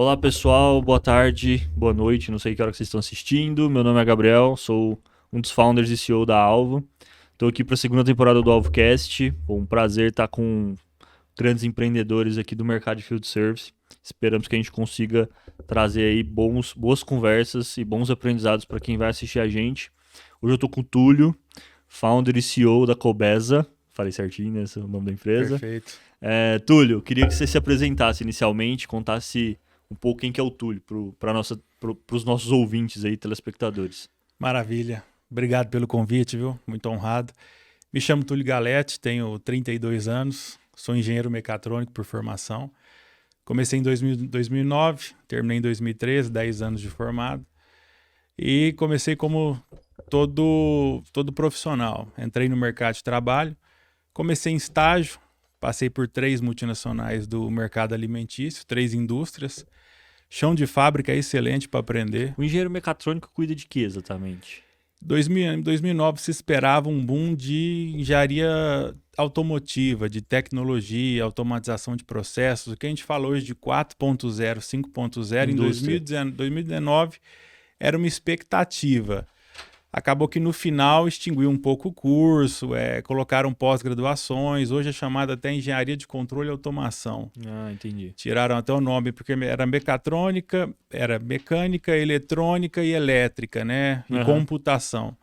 Olá pessoal, boa tarde, boa noite, não sei que hora que vocês estão assistindo. Meu nome é Gabriel, sou um dos founders e CEO da Alvo. Estou aqui para a segunda temporada do AlvoCast. Um prazer estar com grandes empreendedores aqui do mercado de field service. Esperamos que a gente consiga trazer aí boas conversas e bons aprendizados para quem vai assistir a gente. Hoje eu estou com o Túlio, founder e CEO da Cobesa. Falei certinho, né? Esse é o nome da empresa. Perfeito. Túlio, queria que você se apresentasse inicialmente, contasse um pouco quem que é o Túlio para os nossos ouvintes aí, telespectadores. Maravilha. Obrigado pelo convite, viu? Muito honrado. Me chamo Túlio Galete, tenho 32 anos, sou engenheiro mecatrônico por formação. Comecei em 2009, terminei em 2013, 10 anos de formado. E comecei como todo profissional. Entrei no mercado de trabalho, comecei em estágio, passei por 3 multinacionais do mercado alimentício, 3 indústrias. Chão de fábrica excelente para aprender. O engenheiro mecatrônico cuida de quê exatamente? Em 2009 se esperava um boom de engenharia automotiva, de tecnologia, automatização de processos. O que a gente fala hoje de 4.0, 5.0, em Indústria. 2019 era uma expectativa. Acabou que no final extinguiu um pouco o curso, colocaram pós-graduações, hoje é chamada até engenharia de controle e automação. Ah, entendi. Tiraram até o nome, porque era mecatrônica, era mecânica, eletrônica e elétrica, né? E Aham, computação.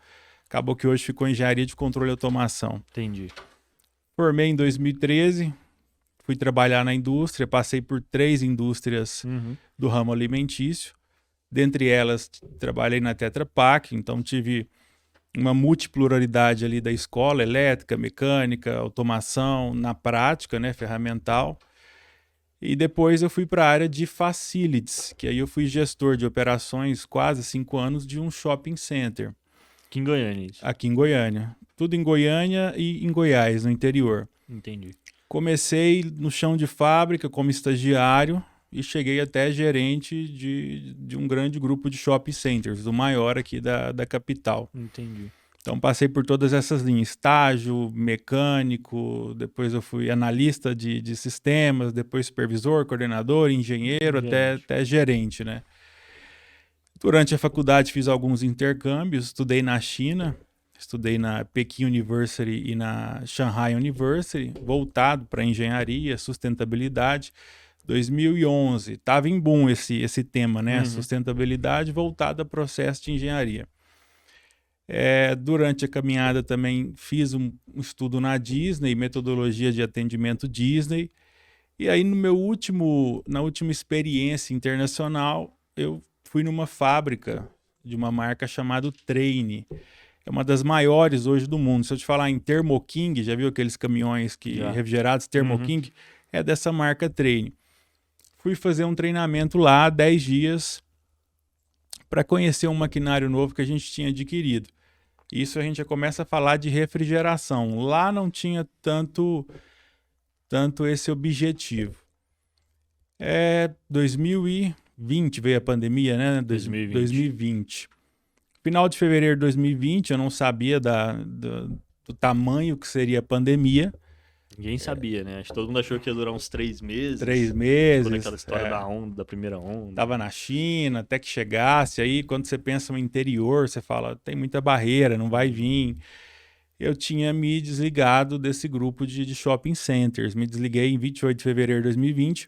Acabou que hoje ficou engenharia de controle e automação. entendi. Formei em 2013, fui trabalhar na indústria, passei por 3 indústrias Uhum. do ramo alimentício. Dentre elas, trabalhei na Tetra Pak, então tive uma multipluralidade ali da escola, elétrica, mecânica, automação, na prática, né, ferramental. E depois eu fui para a área de facilities, que aí eu fui gestor de operações quase 5 anos de um shopping center Aqui em Goiânia, isso. aqui em Goiânia. Tudo em Goiânia e em Goiás, no interior. Entendi. Comecei no chão de fábrica como estagiário e cheguei até gerente de um grande grupo de shopping centers, do maior aqui da capital. Entendi. Então passei por todas essas linhas, estágio, mecânico, depois eu fui analista de sistemas, depois supervisor, coordenador, engenheiro, Gerente. até gerente, né? Durante a faculdade fiz alguns intercâmbios, estudei na China, estudei na Peking University e na Shanghai University, voltado para engenharia, sustentabilidade. 2011, estava em boom esse tema, né? Uhum. Sustentabilidade voltada a processo de engenharia. Durante a caminhada também fiz um estudo na Disney, metodologia de atendimento Disney. E aí na última experiência internacional, eu fui numa fábrica de uma marca chamada Trane. É uma das maiores hoje do mundo. Se eu te falar em Thermo King, já viu aqueles caminhões Já. refrigerados Thermo Uhum. King? É dessa marca Trane. Fui fazer um treinamento lá, 10 dias, para conhecer um maquinário novo que a gente tinha adquirido. Isso a gente já começa a falar de refrigeração. Lá não tinha tanto esse objetivo. 2020 veio a pandemia, né? 2020. 2020. Final de fevereiro de 2020, eu não sabia do tamanho que seria a pandemia. Ninguém sabia, né? Acho que todo mundo achou que ia durar uns 3 meses. 3 Toda aquela meses. história da onda, da primeira onda. Tava na China, até que chegasse. Aí, quando você pensa no interior, você fala, tem muita barreira, não vai vir. Eu tinha me desligado desse grupo de shopping centers. Me desliguei em 28 de fevereiro de 2020.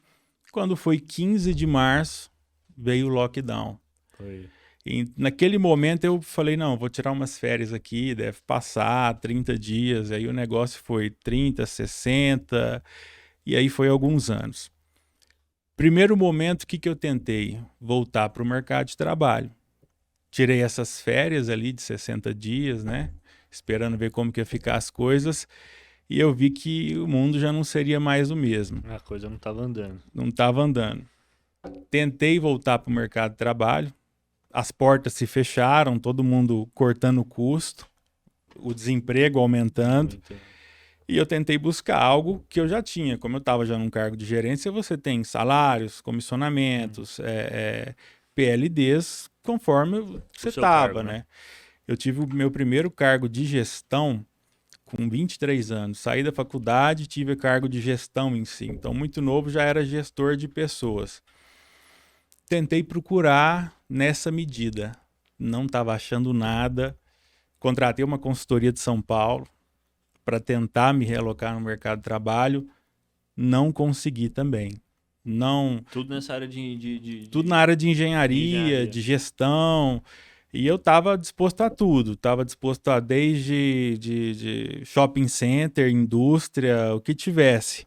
Quando foi 15 de março, veio o lockdown. Foi. E naquele momento eu falei, não, vou tirar umas férias aqui, deve passar 30 dias. Aí o negócio foi 30, 60, e aí foi alguns anos. Primeiro momento, o que eu tentei? Voltar para o mercado de trabalho. Tirei essas férias ali de 60 dias, né? Esperando ver como que ia ficar as coisas. E eu vi que o mundo já não seria mais o mesmo. A coisa não tava andando. Não estava andando. Tentei voltar para o mercado de trabalho. As portas se fecharam, todo mundo cortando o custo, o desemprego aumentando. E eu tentei buscar algo que eu já tinha. Como eu estava já num cargo de gerência, você tem salários, comissionamentos, PLDs, conforme você seu cargo, estava, né? né? Eu tive o meu primeiro cargo de gestão com 23 anos. Saí da faculdade e tive cargo de gestão em si. Então, muito novo, já era gestor de pessoas. tentei procurar nessa medida. Não estava achando nada. Contratei uma consultoria de São Paulo para tentar me realocar no mercado de trabalho. Não consegui também. Não. Tudo nessa área Tudo na área de engenharia, de gestão. E eu estava disposto a tudo. Estava disposto a desde de shopping center, indústria, o que tivesse.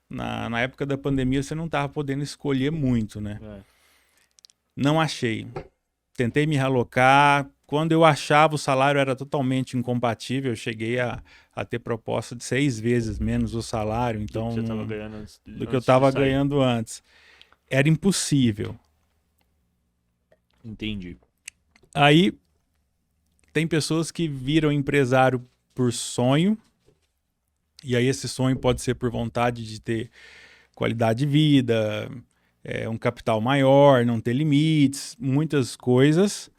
Na época da pandemia você não estava podendo escolher muito, né? Não achei. Tentei me realocar. Quando eu achava, o salário era totalmente incompatível. Eu cheguei a ter proposta de 6 vezes menos o salário. Então, do que você estava ganhando antes, do que eu estava ganhando antes. Era impossível. Entendi. Aí, tem pessoas que viram empresário por sonho. E aí esse sonho pode ser por vontade de ter qualidade de vida, um capital maior, não ter limites, muitas coisas.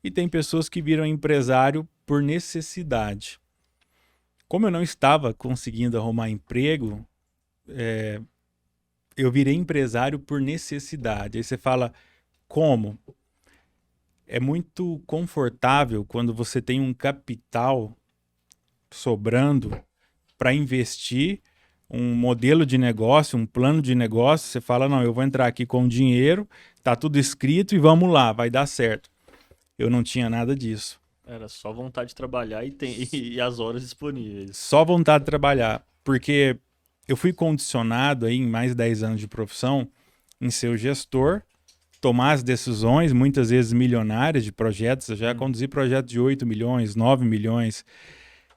E tem pessoas que viram empresário por necessidade. Como eu não estava conseguindo arrumar emprego, eu virei empresário por necessidade. Aí você fala, como? É muito confortável quando você tem um capital sobrando para investir, um modelo de negócio, um plano de negócio. Você fala, não, eu vou entrar aqui com dinheiro, tá tudo escrito e vamos lá, vai dar certo. Eu não tinha nada disso. Era só vontade de trabalhar e as horas disponíveis. Só vontade de trabalhar, porque eu fui condicionado aí em mais de 10 anos de profissão em ser o gestor, tomar as decisões, muitas vezes milionárias de projetos. Eu já conduzi projetos de 8 milhões, 9 milhões.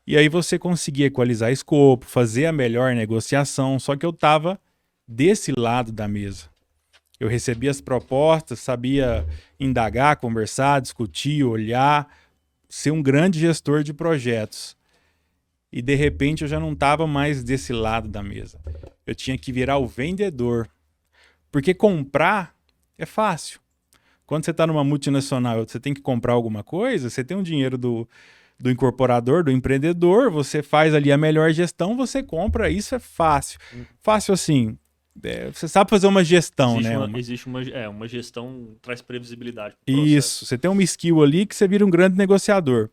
E aí você conseguia equalizar escopo, fazer a melhor negociação, só que eu estava desse lado da mesa. Eu recebia as propostas, sabia indagar, conversar, discutir, olhar, ser um grande gestor de projetos. E de repente eu já não estava mais desse lado da mesa. Eu tinha que virar o vendedor. Porque comprar é fácil. Quando você está numa multinacional, você tem que comprar alguma coisa, você tem um dinheiro do incorporador, do empreendedor, você faz ali a melhor gestão, você compra, isso é fácil. Fácil assim, você sabe fazer uma gestão, existe uma gestão, traz previsibilidade pro processo. Isso, você tem uma skill ali que você vira um grande negociador.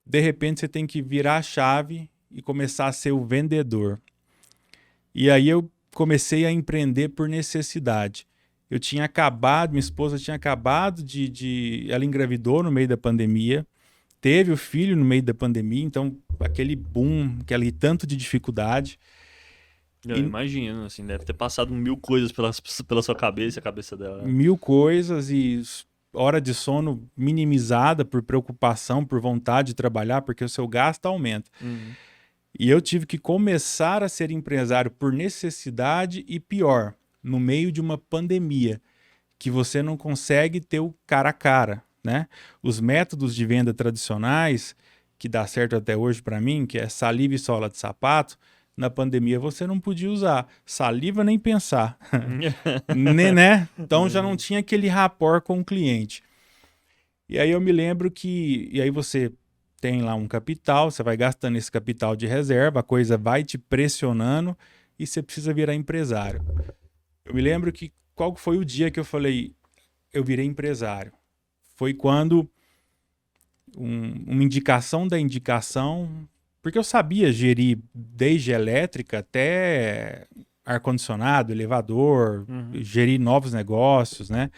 De repente você tem que virar a chave e começar a ser o vendedor. E aí eu comecei a empreender por necessidade. Eu tinha acabado, minha esposa tinha acabado ela engravidou no meio da pandemia, teve o filho no meio da pandemia, então aquele boom, aquele tanto de dificuldade. Eu imagino, assim, deve ter passado 1000 coisas pela sua cabeça, a cabeça dela. 1000 coisas e hora de sono minimizada por preocupação, por vontade de trabalhar, porque o seu gasto aumenta. E eu tive que começar a ser empresário por necessidade e pior, no meio de uma pandemia, que você não consegue ter o cara a cara, né? Os métodos de venda tradicionais, que dá certo até hoje para mim, que é saliva e sola de sapato, na pandemia você não podia usar. Saliva nem pensar. né? Então já não tinha aquele rapport com o cliente. E aí eu me lembro que... E aí você tem lá um capital, você vai gastando esse capital de reserva, a coisa vai te pressionando e você precisa virar empresário. Eu me lembro que qual foi o dia que eu falei, eu virei empresário? Foi quando uma indicação da indicação, porque eu sabia gerir desde elétrica até ar-condicionado, elevador, gerir novos negócios, né?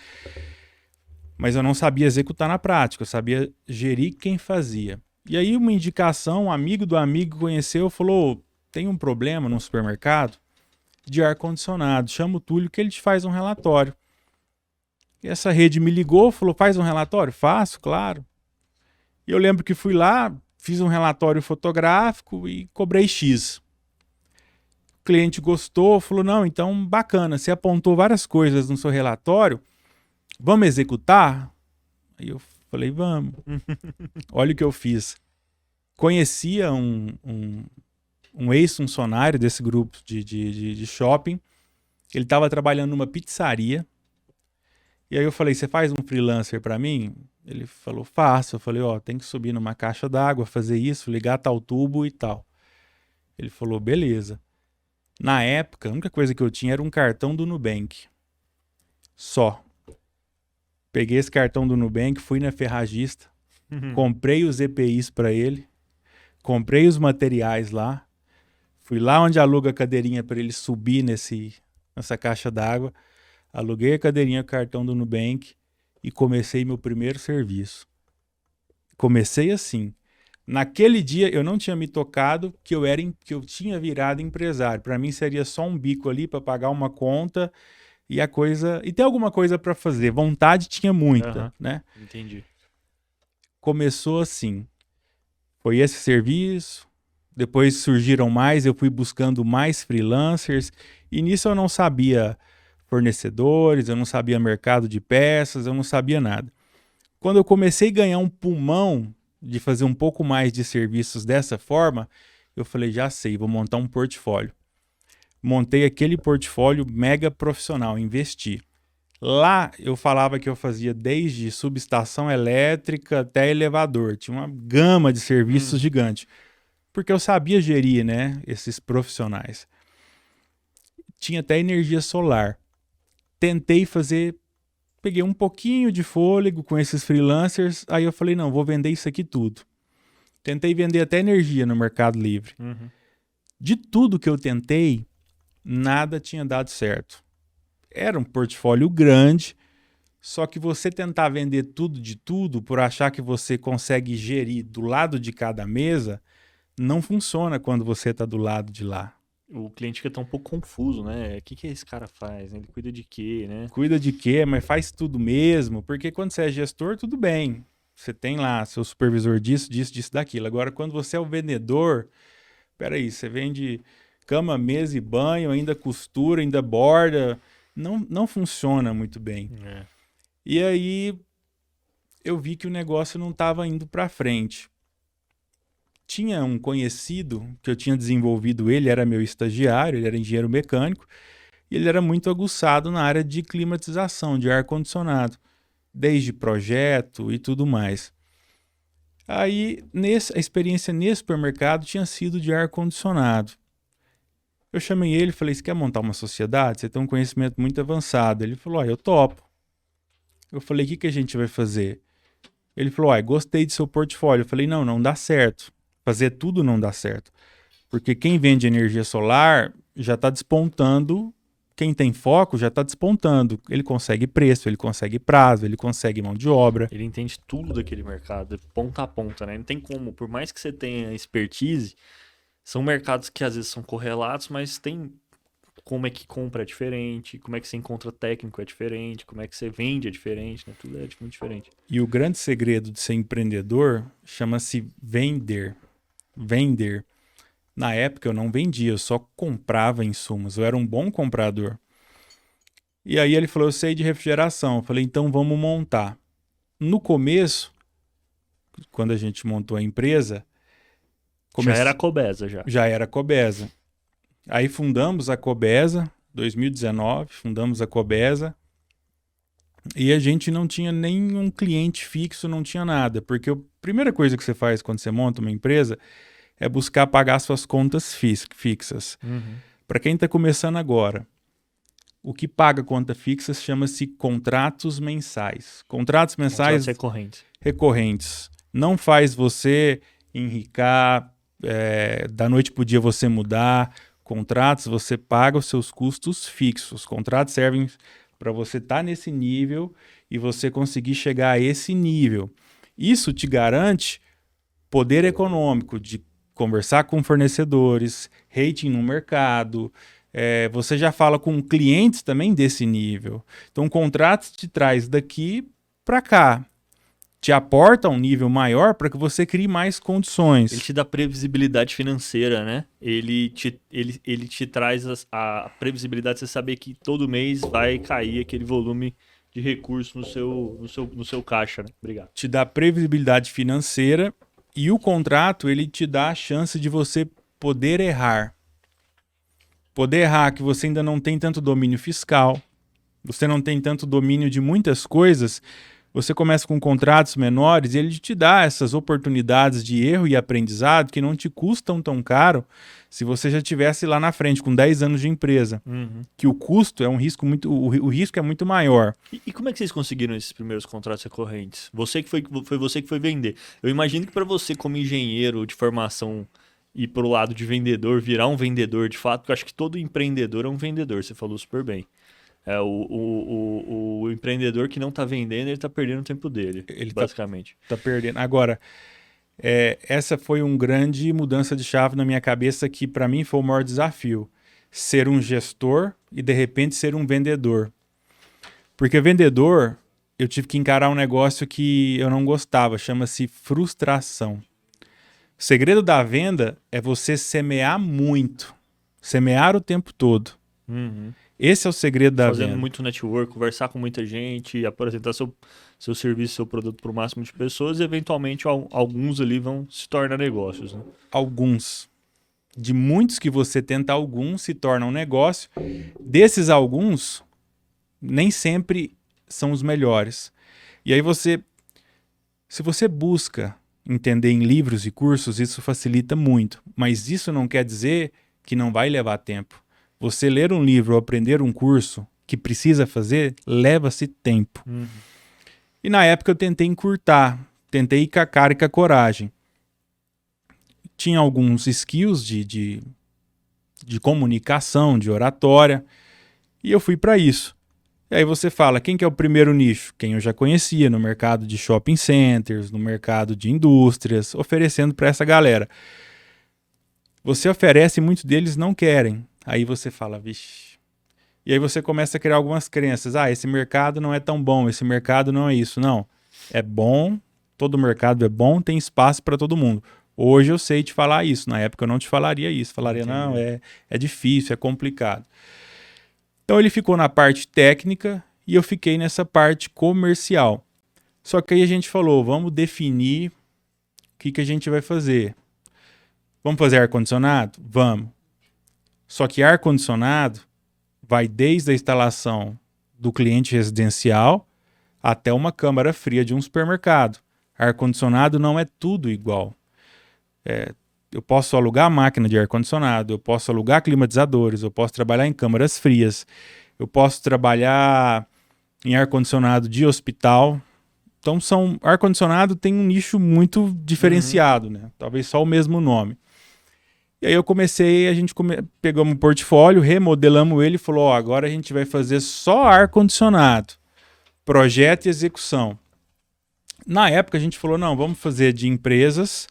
Mas eu não sabia executar na prática, eu sabia gerir quem fazia. E aí uma indicação, um amigo do amigo conheceu, falou, tem um problema no supermercado de ar-condicionado, chama o Túlio que ele te faz um relatório. E essa rede me ligou, falou, faz um relatório? Faço, claro. E eu lembro que fui lá, fiz um relatório fotográfico e cobrei X. O cliente gostou, falou, não, então bacana, você apontou várias coisas no seu relatório, vamos executar? Aí eu falei, vamos. Olha o que eu fiz. Conhecia um ex-funcionário desse grupo de shopping, ele estava trabalhando numa pizzaria, e aí eu falei, você faz um freelancer para mim? Ele falou, faço. Eu falei, tem que subir numa caixa d'água, fazer isso, ligar tal tubo e tal. Ele falou, beleza. Na época, a única coisa que eu tinha era um cartão do Nubank. Só. Peguei esse cartão do Nubank, fui na ferragista, comprei os EPIs para ele, comprei os materiais lá, fui lá onde aluga a cadeirinha para ele subir nessa caixa d'água, aluguei a cadeirinha com o cartão do Nubank e comecei meu primeiro serviço. Comecei assim. Naquele dia eu não tinha me tocado que eu tinha virado empresário. Para mim seria só um bico ali para pagar uma conta e ter alguma coisa para fazer. Vontade tinha muita, né? Entendi. Começou assim. Foi esse serviço, depois surgiram mais, eu fui buscando mais freelancers e nisso eu não sabia fornecedores, eu não sabia mercado de peças, eu não sabia nada. Quando eu comecei a ganhar um pulmão de fazer um pouco mais de serviços dessa forma, eu falei, já sei, vou montar um portfólio. Montei aquele portfólio mega profissional, investi. Lá eu falava que eu fazia desde subestação elétrica até elevador. Tinha uma gama de serviços gigante. Porque eu sabia gerir, né, esses profissionais. Tinha até energia solar. Tentei fazer, peguei um pouquinho de fôlego com esses freelancers, aí eu falei, não, vou vender isso aqui tudo. Tentei vender até energia no Mercado Livre. De tudo que eu tentei, nada tinha dado certo. Era um portfólio grande, só que você tentar vender tudo de tudo por achar que você consegue gerir do lado de cada mesa, não funciona quando você está do lado de lá. O cliente fica um pouco confuso, né? O que esse cara faz? Ele cuida de quê, né? Cuida de quê? Mas faz tudo mesmo? Porque quando você é gestor, tudo bem. Você tem lá seu supervisor disso, daquilo. Agora, quando você é o vendedor, peraí, você vende cama, mesa e banho, ainda costura, ainda borda. Não funciona muito bem. E aí eu vi que o negócio não estava indo para frente. Tinha um conhecido que eu tinha desenvolvido ele, era meu estagiário, ele era engenheiro mecânico, e ele era muito aguçado na área de climatização, de ar-condicionado, desde projeto e tudo mais. Aí, a experiência nesse supermercado tinha sido de ar-condicionado. Eu chamei ele e falei, você quer montar uma sociedade? Você tem um conhecimento muito avançado. Ele falou, eu topo. Eu falei, o que a gente vai fazer? Ele falou, gostei do seu portfólio. Eu falei, não dá certo. Fazer tudo não dá certo. Porque quem vende energia solar já está despontando, quem tem foco já está despontando. Ele consegue preço, ele consegue prazo, ele consegue mão de obra. Ele entende tudo daquele mercado, ponta a ponta, né? Não tem como, por mais que você tenha expertise, são mercados que às vezes são correlatos, mas tem como é que compra é diferente, como é que você encontra técnico é diferente, como é que você vende é diferente, né? Tudo é muito diferente. E o grande segredo de ser empreendedor chama-se vender. Vender. Na época eu não vendia, eu só comprava insumos. Eu era um bom comprador. E aí ele falou, eu sei de refrigeração. Eu falei, então vamos montar. No começo, quando a gente montou a empresa... Já era a Cobesa, já. Já era a Cobesa. Aí fundamos a Cobesa, 2019, fundamos a Cobesa. E a gente não tinha nenhum cliente fixo, não tinha nada. Porque a primeira coisa que você faz quando você monta uma empresa é buscar pagar suas contas fixas. Para quem está começando agora, o que paga conta fixa chama-se contratos mensais. Contratos mensais recorrentes. Não faz você enricar, da noite para o dia você mudar. Contratos, você paga os seus custos fixos. Contratos servem para você estar nesse nível e você conseguir chegar a esse nível. Isso te garante poder econômico de conversar com fornecedores, rating no mercado. Você já fala com clientes também desse nível. Então, o contrato te traz daqui para cá. Te aporta um nível maior para que você crie mais condições. Ele te dá previsibilidade financeira, né? Ele te traz a previsibilidade de você saber que todo mês vai cair aquele volume de recursos no seu caixa, né? Obrigado. Te dá previsibilidade financeira e o contrato ele te dá a chance de você poder errar. Poder errar que você ainda não tem tanto domínio fiscal, você não tem tanto domínio de muitas coisas, Você começa com contratos menores e ele te dá essas oportunidades de erro e aprendizado que não te custam tão caro se você já estivesse lá na frente com 10 anos de empresa. Que o custo é um risco muito, o risco é muito maior. E como é que vocês conseguiram esses primeiros contratos recorrentes? Foi você que foi vender. Eu imagino que para você, como engenheiro de formação, ir pro lado de vendedor, virar um vendedor de fato, porque eu acho que todo empreendedor é um vendedor, você falou super bem. O empreendedor que não está vendendo, ele está perdendo o tempo dele, basicamente. Tá perdendo. Agora, essa foi uma grande mudança de chave na minha cabeça que para mim foi o maior desafio. Ser um gestor e de repente ser um vendedor. Porque vendedor, eu tive que encarar um negócio que eu não gostava, chama-se frustração. O segredo da venda é você semear muito, semear o tempo todo. Esse é o segredo da venda. Fazendo muito network, conversar com muita gente, apresentar seu serviço, seu produto para o máximo de pessoas e eventualmente alguns ali vão se tornar negócios. Né? Alguns. De muitos que você tenta, alguns se tornam negócio. Desses alguns, nem sempre são os melhores. E aí se você busca entender em livros e cursos, isso facilita muito. Mas isso não quer dizer que não vai levar tempo. Você ler um livro ou aprender um curso que precisa fazer, leva-se tempo. E na época eu tentei encurtar, tentei ir com a cara e com a coragem. Tinha alguns skills de comunicação, de oratória, e eu fui para isso. E aí você fala, quem que é o primeiro nicho? Quem eu já conhecia no mercado de shopping centers, no mercado de indústrias, oferecendo para essa galera. Você oferece e muitos deles não querem. Aí você fala, vixe. E aí você começa a criar algumas crenças. Esse mercado não é tão bom, esse mercado não é isso. Não, é bom, todo mercado é bom, tem espaço para todo mundo. Hoje eu sei te falar isso, na época eu não te falaria isso. Falaria, não, é difícil, é complicado. Então ele ficou na parte técnica e eu fiquei nessa parte comercial. Só que aí a gente falou, vamos definir o que a gente vai fazer. Vamos fazer ar-condicionado? Vamos. Só que ar-condicionado vai desde a instalação do cliente residencial até uma câmara fria de um supermercado. Ar-condicionado não é tudo igual. Eu posso alugar máquina de ar-condicionado, eu posso alugar climatizadores, eu posso trabalhar em câmaras frias, eu posso trabalhar em ar-condicionado de hospital. Então, ar-condicionado tem um nicho muito diferenciado, né? Talvez só o mesmo nome. E aí pegamos um portfólio, remodelamos ele e falou, agora a gente vai fazer só ar-condicionado, projeto e execução. Na época a gente falou, não, vamos fazer de empresas.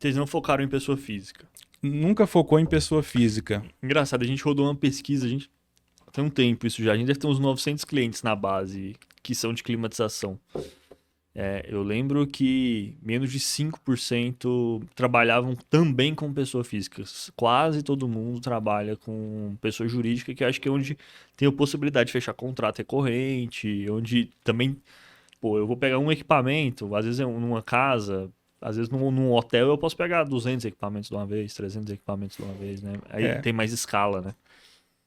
Vocês não focaram em pessoa física? Nunca focou em pessoa física. Engraçado, a gente rodou uma pesquisa, tem um tempo isso já, a gente deve ter uns 900 clientes na base que são de climatização. Eu lembro que menos de 5% trabalhavam também com pessoa física. Quase todo mundo trabalha com pessoa jurídica, que eu acho que é onde tem a possibilidade de fechar contrato recorrente, onde também, eu vou pegar um equipamento, às vezes numa casa, às vezes num hotel eu posso pegar 200 equipamentos de uma vez, 300 equipamentos de uma vez, né? Aí tem mais escala, né?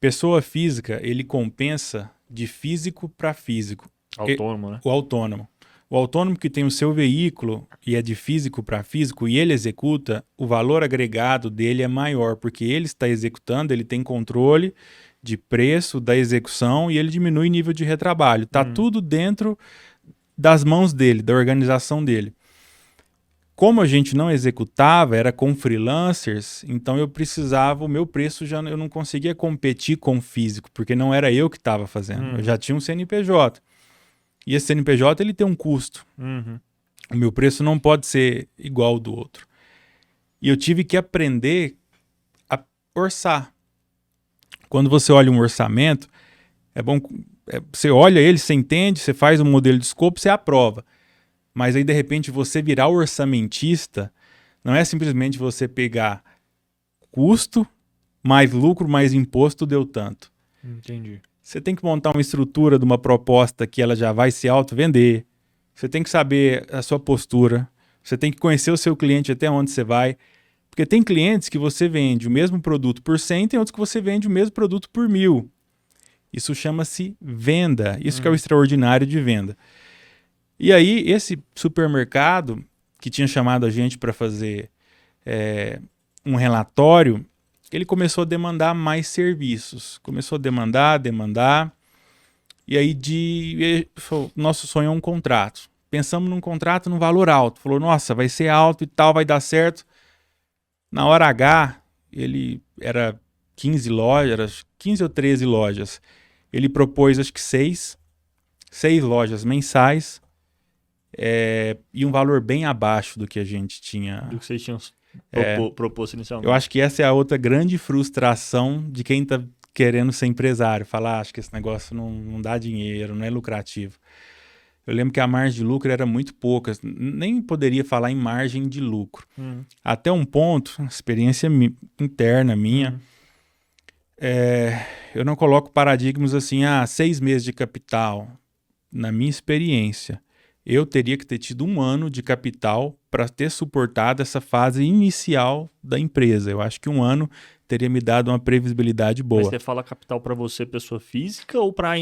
Pessoa física, ele compensa de físico para físico. Autônomo, né? O autônomo. O autônomo que tem o seu veículo e é de físico para físico e ele executa, o valor agregado dele é maior, porque ele está executando, ele tem controle de preço da execução e ele diminui nível de retrabalho. Está tudo dentro das mãos dele, da organização dele. Como a gente não executava, era com freelancers, então o meu preço eu não conseguia competir com o físico, porque não era eu que estava fazendo. Eu já tinha um CNPJ. E esse CNPJ ele tem um custo. O meu preço não pode ser igual ao do outro. E eu tive que aprender a orçar. Quando você olha um orçamento, é bom, você olha ele, você entende, você faz um modelo de escopo, você aprova. Mas aí, de repente, você virar orçamentista, não é simplesmente você pegar custo, mais lucro, mais imposto, deu tanto. Entendi. Você tem que montar uma estrutura de uma proposta que ela já vai se auto-vender. Você tem que saber a sua postura. Você tem que conhecer o seu cliente até onde você vai. Porque tem clientes que você vende o mesmo produto por 100, tem outros que você vende o mesmo produto por 1.000. Isso chama-se venda. Isso que é o extraordinário de venda. E aí, esse supermercado que tinha chamado a gente para fazer um relatório, ele começou a demandar mais serviços. Começou a demandar. E aí, nosso sonho é um contrato. Pensamos num contrato no valor alto. Falou, nossa, vai ser alto e tal, vai dar certo. Na hora H, ele era 15 lojas, era 15 ou 13 lojas. Ele propôs, acho que 6 lojas mensais, e um valor bem abaixo do que a gente tinha. Do que vocês tinham proposto inicialmente. Eu acho que essa é a outra grande frustração de quem está querendo ser empresário. Falar, acho que esse negócio não dá dinheiro, não é lucrativo. Eu lembro que a margem de lucro era muito pouca, nem poderia falar em margem de lucro. Até um ponto, experiência interna minha, eu não coloco paradigmas assim, 6 meses de capital. Na minha experiência, eu teria que ter tido 1 ano de capital para ter suportado essa fase inicial da empresa. Eu acho que 1 ano teria me dado uma previsibilidade boa. Mas você fala capital para você, pessoa física, ou para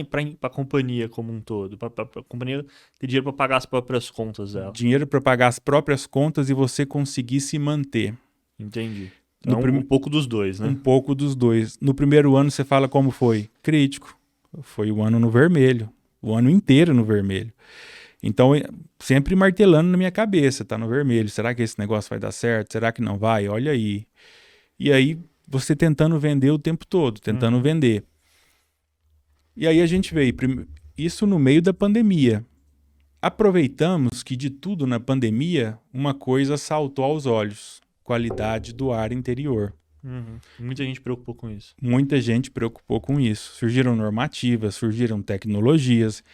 a companhia como um todo? Para a companhia ter dinheiro para pagar as próprias contas dela? Dinheiro para pagar as próprias contas e você conseguir se manter. Entendi. Então, um pouco dos dois, né? Um pouco dos dois. No primeiro ano você fala como foi? Crítico. Foi o ano no vermelho. O ano inteiro no vermelho. Então, sempre martelando na minha cabeça, tá no vermelho. Será que esse negócio vai dar certo? Será que não vai? Olha aí. E aí, você tentando vender o tempo todo, tentando vender. E aí a gente veio, isso no meio da pandemia. Aproveitamos que de tudo na pandemia, uma coisa saltou aos olhos: qualidade do ar interior. Muita gente preocupou com isso. Muita gente preocupou com isso. Surgiram normativas, surgiram tecnologias.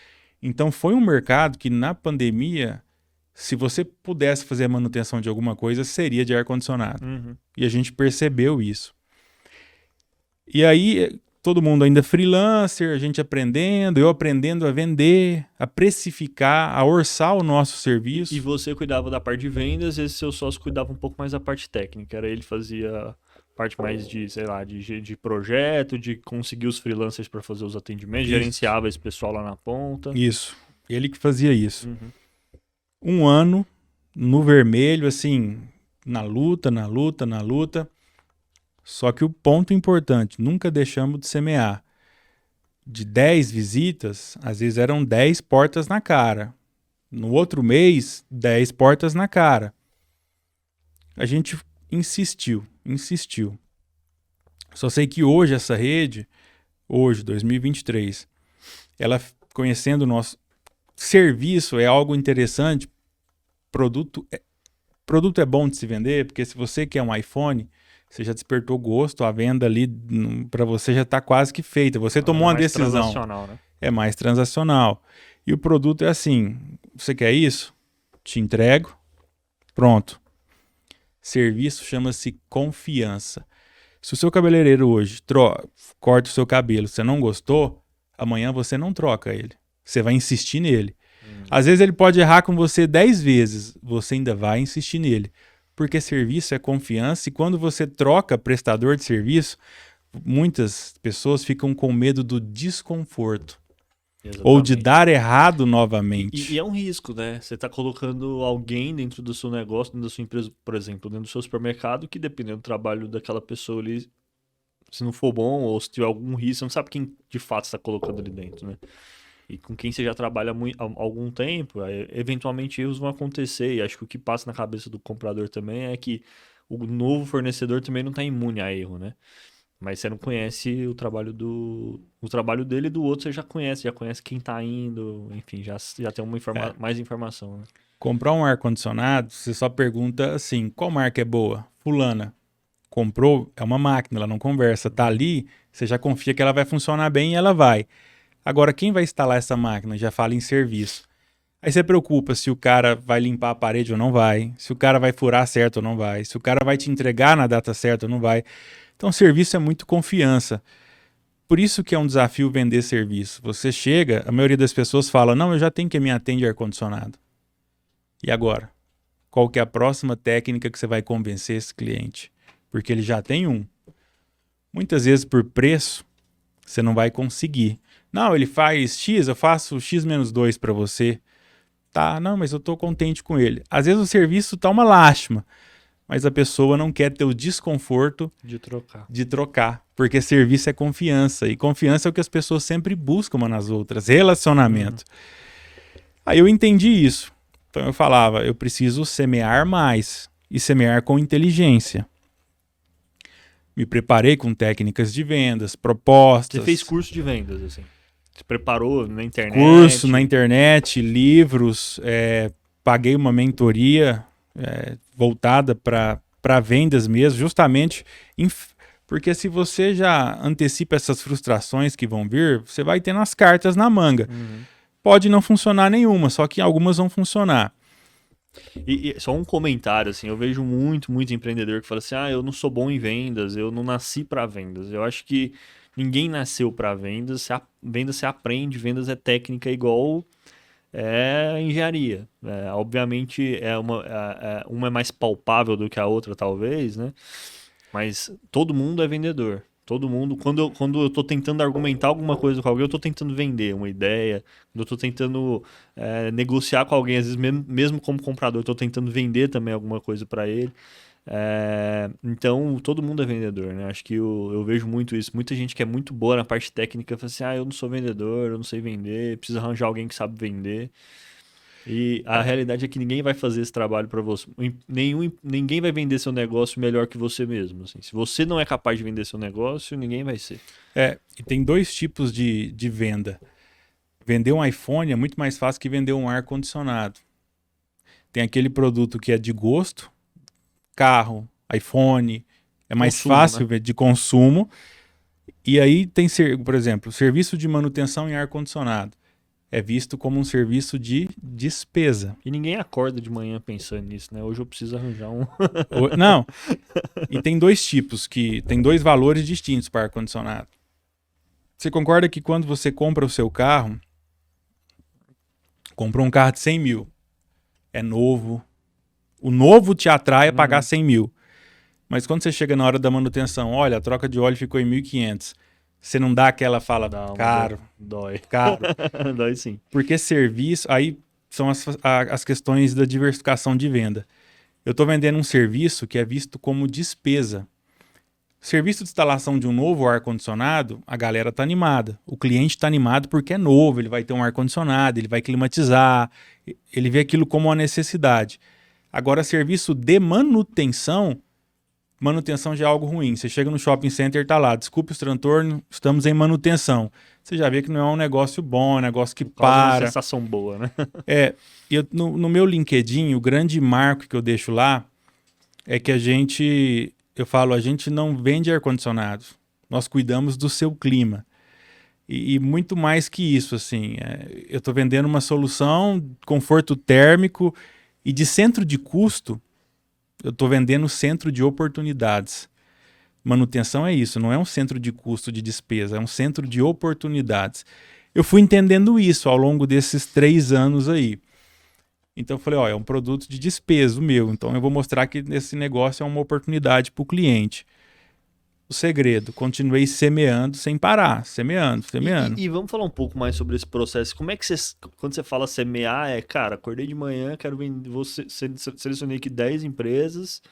Então foi um mercado que na pandemia, se você pudesse fazer a manutenção de alguma coisa, seria de ar-condicionado. E a gente percebeu isso. E aí, todo mundo ainda freelancer, a gente aprendendo, eu aprendendo a vender, a precificar, a orçar o nosso serviço. E você cuidava da parte de vendas, esse seu sócio cuidava um pouco mais da parte técnica. Era ele fazia parte mais de, sei lá, de projeto, de conseguir os freelancers para fazer os atendimentos, gerenciava esse pessoal lá na ponta. Isso, ele que fazia isso. 1 ano no vermelho, assim, na luta. Só que o ponto importante, nunca deixamos de semear. De 10 visitas, às vezes eram 10 portas na cara. No outro mês, 10 portas na cara. A gente insistiu. Só sei que hoje essa rede, 2023, ela, conhecendo o nosso serviço, é algo interessante. Produto é bom de se vender, porque se você quer um iPhone, você já despertou gosto, a venda ali para você já está quase que feita. Você tomou uma decisão. É mais transacional, né? É mais transacional. E o produto é assim: você quer isso? Te entrego. Pronto. Serviço chama-se confiança. Se o seu cabeleireiro hoje corta o seu cabelo, você não gostou, amanhã você não troca ele. Você vai insistir nele. Às vezes ele pode errar com você 10 vezes, você ainda vai insistir nele. Porque serviço é confiança, e quando você troca prestador de serviço, muitas pessoas ficam com medo do desconforto. Exatamente. Ou de dar errado novamente. E é um risco, né? Você está colocando alguém dentro do seu negócio, dentro da sua empresa, por exemplo, dentro do seu supermercado, que dependendo do trabalho daquela pessoa ali, se não for bom ou se tiver algum risco, você não sabe quem de fato está colocando ali dentro, né? E com quem você já trabalha há algum tempo, eventualmente erros vão acontecer. E acho que o que passa na cabeça do comprador também é que o novo fornecedor também não está imune a erro, né? Mas você não conhece o trabalho dele e do outro, você já conhece quem está indo, enfim, já tem mais informação, né? Comprar um ar-condicionado, você só pergunta assim: qual marca é boa? Fulana. Comprou, é uma máquina, ela não conversa. Tá ali, você já confia que ela vai funcionar bem e ela vai. Agora, quem vai instalar essa máquina já fala em serviço. Aí você preocupa se o cara vai limpar a parede ou não vai, se o cara vai furar certo ou não vai, se o cara vai te entregar na data certa ou não vai. Então, serviço é muito confiança. Por isso que é um desafio vender serviço. Você chega, a maioria das pessoas fala: não, eu já tenho quem me atende ar-condicionado. E agora? Qual que é a próxima técnica que você vai convencer esse cliente? Porque ele já tem um. Muitas vezes, por preço, você não vai conseguir. Não, ele faz X, eu faço X menos 2 para você. Tá, não, mas eu tô contente com ele. Às vezes o serviço tá uma lástima, mas a pessoa não quer ter o desconforto de trocar, porque serviço é confiança, e confiança é o que as pessoas sempre buscam umas nas outras, relacionamento. Aí eu entendi isso. Então eu falava, eu preciso semear mais e semear com inteligência. Me preparei com técnicas de vendas, propostas. Você fez curso de vendas, assim? Se preparou na internet? Curso na internet, livros, paguei uma mentoria voltada para vendas mesmo, justamente porque se você já antecipa essas frustrações que vão vir, você vai tendo as cartas na manga. Pode não funcionar nenhuma, só que algumas vão funcionar. E só um comentário, assim, eu vejo muito empreendedor que fala assim, eu não sou bom em vendas, eu não nasci para vendas. Eu acho que ninguém nasceu para vendas, vendas se aprende, vendas é técnica igual engenharia. Obviamente, uma é mais palpável do que a outra, talvez, né? Mas todo mundo é vendedor. Todo mundo, quando eu tô tentando argumentar alguma coisa com alguém, eu tô tentando vender uma ideia, quando eu tô tentando negociar com alguém, às vezes mesmo como comprador, eu tô tentando vender também alguma coisa para ele. Então, todo mundo é vendedor, né? Acho que eu vejo muito isso. Muita gente que é muito boa na parte técnica fala assim, eu não sou vendedor, eu não sei vender, preciso arranjar alguém que sabe vender. E a realidade é que ninguém vai fazer esse trabalho para você. Ninguém vai vender seu negócio melhor que você mesmo. Assim. Se você não é capaz de vender seu negócio, ninguém vai ser. E tem dois tipos de venda. Vender um iPhone é muito mais fácil que vender um ar-condicionado. Tem aquele produto que é de gosto, carro, iPhone, é mais Consumo, fácil né? de consumo. E aí tem, por exemplo, serviço de manutenção em ar-condicionado. É visto como um serviço de despesa. E ninguém acorda de manhã pensando nisso, né? Hoje eu preciso arranjar um. Não. E tem dois tipos, tem dois valores distintos para ar-condicionado. Você concorda que quando você compra o seu carro, comprou um carro de 100 mil, é novo, o novo te atrai a pagar 100 mil. Mas quando você chega na hora da manutenção, olha, a troca de óleo ficou em 1.500. Você não dá aquela fala, caro. Dói. Caro. Dói sim. Porque serviço, aí são as questões da diversificação de venda. Eu estou vendendo um serviço que é visto como despesa. Serviço de instalação de um novo ar-condicionado, a galera está animada. O cliente está animado porque é novo, ele vai ter um ar-condicionado, ele vai climatizar, ele vê aquilo como uma necessidade. Agora, serviço de manutenção já é algo ruim. Você chega no shopping center, tá lá, desculpe os transtornos, estamos em manutenção. Você já vê que não é um negócio bom, é um negócio que para. Uma sensação boa, né? No meu LinkedIn, o grande marco que eu deixo lá é que a gente não vende ar-condicionado, nós cuidamos do seu clima. E muito mais que isso, assim, eu estou vendendo uma solução, conforto térmico e de centro de custo, eu estou vendendo centro de oportunidades. Manutenção é isso, não é um centro de custo de despesa, é um centro de oportunidades. Eu fui entendendo isso ao longo desses 3 anos aí. Então eu falei, é um produto de despesa o meu, então eu vou mostrar que esse negócio é uma oportunidade para o cliente. O segredo, continuei semeando sem parar, semeando. E vamos falar um pouco mais sobre esse processo. Como é que quando você fala semear, cara, acordei de manhã, quero vender, selecionei aqui 10 empresas,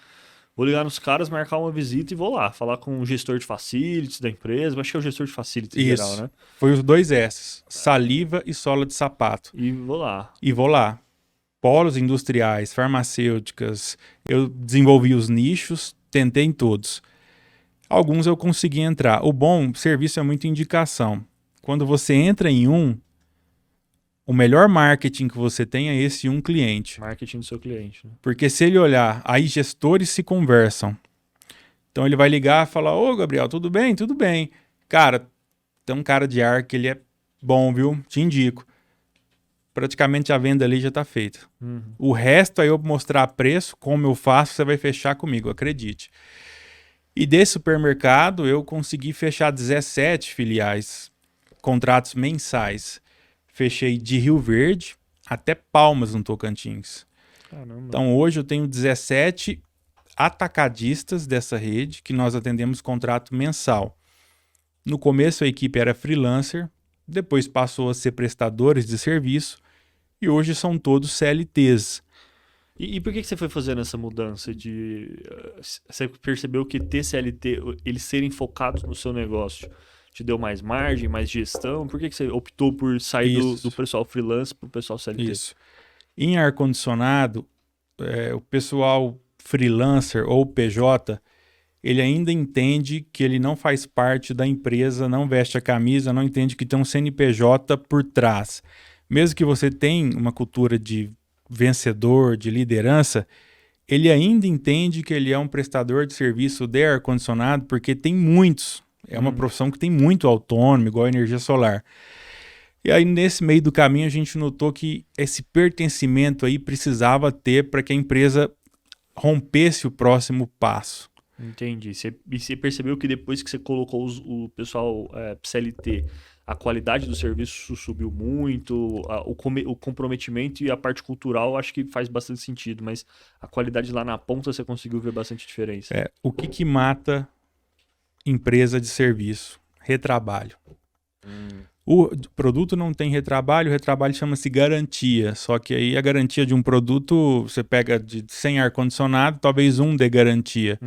vou ligar nos caras, marcar uma visita e vou lá, falar com o gestor de facilities da empresa, acho que é o gestor de facilities em geral, né? Foi os 2 S's, saliva e sola de sapato. E vou lá. Polos industriais, farmacêuticas, eu desenvolvi os nichos, tentei em todos. Alguns eu consegui entrar. O bom serviço é muita indicação. Quando você entra em o melhor marketing que você tem é esse um cliente. Marketing do seu cliente. Né? Porque se ele olhar, aí gestores se conversam. Então ele vai ligar e falar, ô Gabriel, tudo bem? Tudo bem. Cara, tem um cara de ar que ele é bom, viu? Te indico. Praticamente a venda ali já está feita. O resto aí eu mostrar preço, como eu faço, você vai fechar comigo, acredite. E desse supermercado eu consegui fechar 17 filiais, contratos mensais. Fechei de Rio Verde até Palmas, no Tocantins. Caramba. Então hoje eu tenho 17 atacadistas dessa rede que nós atendemos contrato mensal. No começo a equipe era freelancer, depois passou a ser prestadores de serviço e hoje são todos CLTs. E por que você foi fazendo essa mudança Você percebeu que ter CLT, eles serem focados no seu negócio, te deu mais margem, mais gestão? Por que você optou por sair do pessoal freelance para o pessoal CLT? Isso. Em ar-condicionado, o pessoal freelancer ou PJ, ele ainda entende que ele não faz parte da empresa, não veste a camisa, não entende que tem um CNPJ por trás. Mesmo que você tenha uma cultura de vencedor, de liderança, ele ainda entende que ele é um prestador de serviço de ar-condicionado, porque tem muitos. É uma profissão que tem muito autônomo, igual a energia solar. E aí, nesse meio do caminho, a gente notou que esse pertencimento aí precisava ter para que a empresa rompesse o próximo passo. Entendi. E você percebeu que depois que você colocou o pessoal CLT, a qualidade do serviço subiu muito, o comprometimento e a parte cultural acho que faz bastante sentido, mas a qualidade lá na ponta você conseguiu ver bastante diferença. O que mata empresa de serviço? Retrabalho. O produto não tem retrabalho, o retrabalho chama-se garantia, só que aí a garantia de um produto, você pega de 100 ar-condicionado, talvez um dê garantia.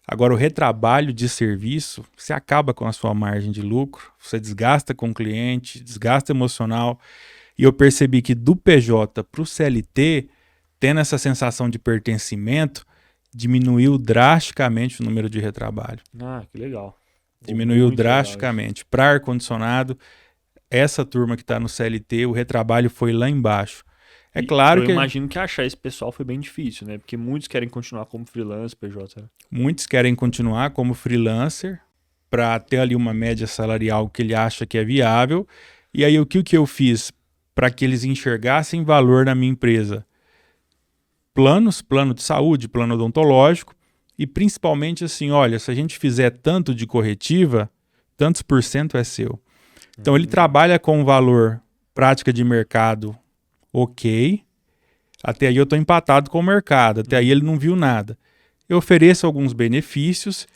Agora, o retrabalho de serviço, você acaba com a sua margem de lucro, você desgasta com o cliente, desgasta emocional. E eu percebi que do PJ para o CLT, tendo essa sensação de pertencimento, diminuiu drasticamente o número de retrabalho. Ah, que legal. Diminuiu drasticamente. Para ar-condicionado, essa turma que está no CLT, o retrabalho foi lá embaixo. É claro que... Eu imagino que achar esse pessoal foi bem difícil, né? Porque muitos querem continuar como freelancer, PJ. Né? Muitos querem continuar como freelancer para ter ali uma média salarial que ele acha que é viável. E aí, o que eu fiz para que eles enxergassem valor na minha empresa? Plano de saúde, plano odontológico e principalmente assim, olha, se a gente fizer tanto de corretiva, tantos por cento é seu. Então, ele trabalha com um valor prática de mercado ok, até aí eu estou empatado com o mercado, até aí ele não viu nada. Eu ofereço alguns benefícios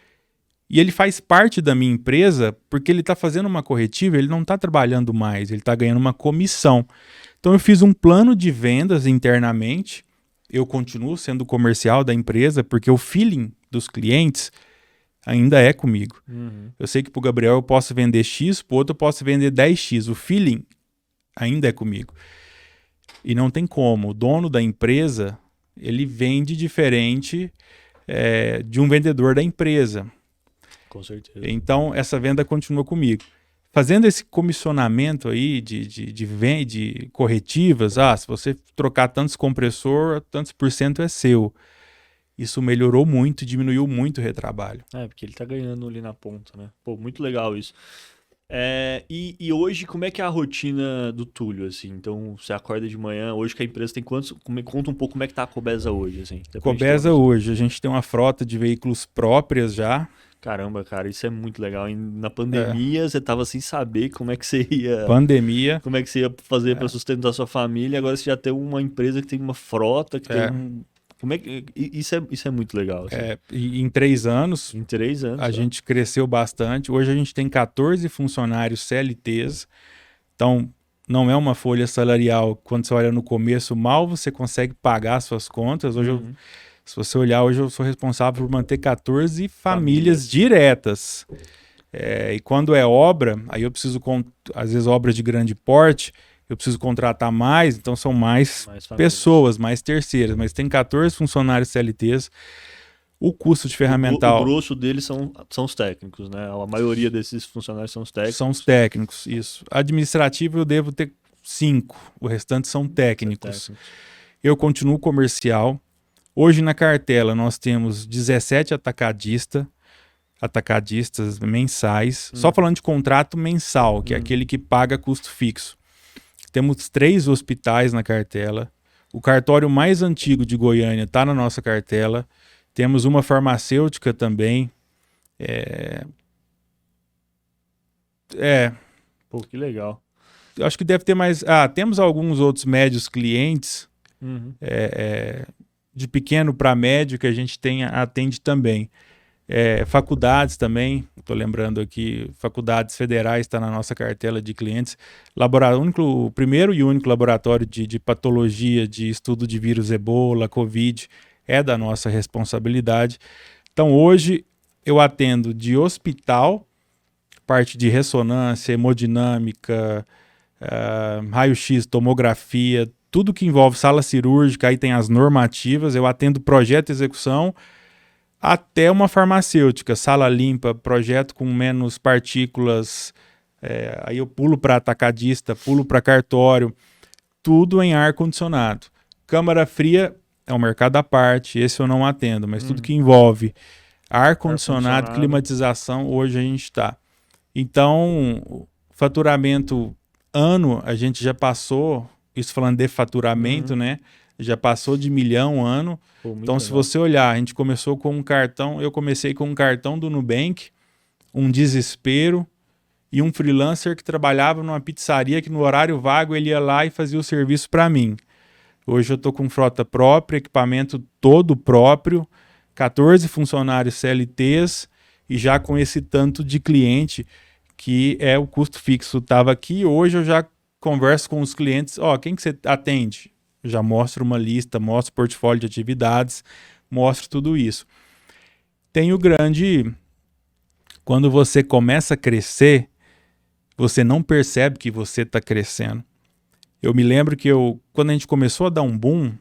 e ele faz parte da minha empresa porque ele está fazendo uma corretiva, ele não está trabalhando mais, ele está ganhando uma comissão. Então eu fiz um plano de vendas internamente, eu continuo sendo comercial da empresa porque o feeling dos clientes ainda é comigo. Eu sei que para o Gabriel eu posso vender X, para o outro eu posso vender 10X, o feeling ainda é comigo. E não tem como. O dono da empresa, ele vende diferente de um vendedor da empresa. Com certeza. Então, essa venda continua comigo. Fazendo esse comissionamento aí de corretivas, se você trocar tantos compressor, tantos por cento é seu. Isso melhorou muito e diminuiu muito o retrabalho. Porque ele tá ganhando ali na ponta, né? Pô, muito legal isso. E hoje, como é que é a rotina do Túlio, assim? Então, você acorda de manhã, hoje que a empresa tem quantos... Conta um pouco como é que tá a Cobesa hoje, assim. Cobesa hoje, a gente tem uma frota de veículos próprias já. Caramba, cara, isso é muito legal. E na pandemia, você tava sem saber como é que você ia... Pandemia. Como é que você ia fazer para sustentar a sua família. Agora você já tem uma empresa que tem uma frota, que tem Como é que... Isso é muito legal. Assim. E em 3 anos... Em 3 anos. A gente cresceu bastante. Hoje a gente tem 14 funcionários CLTs. Então, não é uma folha salarial. Quando você olha no começo, mal você consegue pagar suas contas. Hoje, se você olhar, hoje eu sou responsável por manter 14 famílias diretas. E quando é obra, aí eu preciso, às vezes, obras de grande porte, eu preciso contratar mais, então são mais pessoas, mais terceiras. Mas tem 14 funcionários CLTs. O custo de ferramental... O grosso deles são os técnicos, né? A maioria desses funcionários são os técnicos. São os técnicos, isso. Administrativo eu devo ter 5, o restante são técnicos. Eu continuo comercial. Hoje na cartela nós temos 17 atacadistas mensais, só falando de contrato mensal, que é aquele que paga custo fixo. Temos 3 hospitais na cartela. O cartório mais antigo de Goiânia está na nossa cartela. Temos uma farmacêutica também. Pô, que legal. Eu acho que deve ter mais... temos alguns outros médios clientes, de pequeno para médio, que a gente atende também. Faculdades também. Estou lembrando aqui, faculdades federais está na nossa cartela de clientes. O primeiro e único laboratório de patologia, de estudo de vírus Ebola, Covid, é da nossa responsabilidade. Então, hoje, eu atendo de hospital, parte de ressonância, hemodinâmica, raio-x, tomografia, tudo que envolve sala cirúrgica, aí tem as normativas, eu atendo projeto e execução, até uma farmacêutica, sala limpa, projeto com menos partículas, aí eu pulo para atacadista, pulo para cartório, tudo em ar-condicionado. Câmara fria é um mercado à parte, esse eu não atendo, mas tudo que envolve ar-condicionado, climatização, hoje a gente está. Então, faturamento ano, a gente já passou, isso falando de faturamento, né? Já passou de 1 milhão ano. Pô, então, se você olhar, a gente começou com um cartão, eu comecei com um cartão do Nubank, um desespero, e um freelancer que trabalhava numa pizzaria que no horário vago ele ia lá e fazia o serviço para mim. Hoje eu estou com frota própria, equipamento todo próprio, 14 funcionários CLTs e já com esse tanto de cliente que é o custo fixo. Estava aqui, hoje eu já converso com os clientes, quem que você atende? Eu já mostro uma lista, mostro portfólio de atividades, mostro tudo isso. Tem o grande... Quando você começa a crescer, você não percebe que você está crescendo. Eu me lembro que quando a gente começou a dar um boom,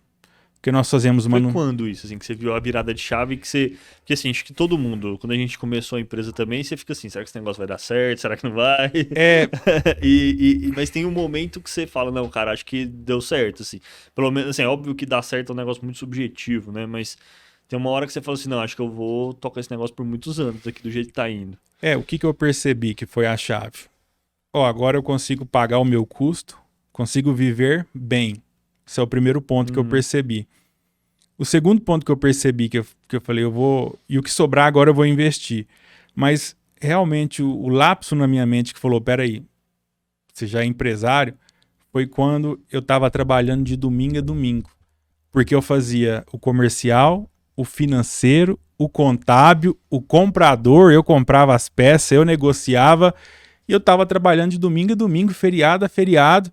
que nós fazemos uma... Foi quando isso, assim, que você viu a virada de chave, que você... Porque assim, acho que todo mundo, quando a gente começou a empresa também, você fica assim, será que esse negócio vai dar certo? Será que não vai? Mas tem um momento que você fala, não, cara, acho que deu certo, assim. Pelo menos, assim, é óbvio que dar certo é um negócio muito subjetivo, né? Mas tem uma hora que você fala assim, não, acho que eu vou tocar esse negócio por muitos anos aqui, do jeito que tá indo. O que eu percebi que foi a chave? Agora eu consigo pagar o meu custo, consigo viver bem. Esse é o primeiro ponto que eu percebi. O segundo ponto que eu percebi, que eu falei, e o que sobrar agora eu vou investir. Mas realmente o lapso na minha mente que falou, peraí, você já é empresário, foi quando eu estava trabalhando de domingo a domingo. Porque eu fazia o comercial, o financeiro, o contábil, o comprador, eu comprava as peças, eu negociava, e eu estava trabalhando de domingo a domingo, feriado a feriado.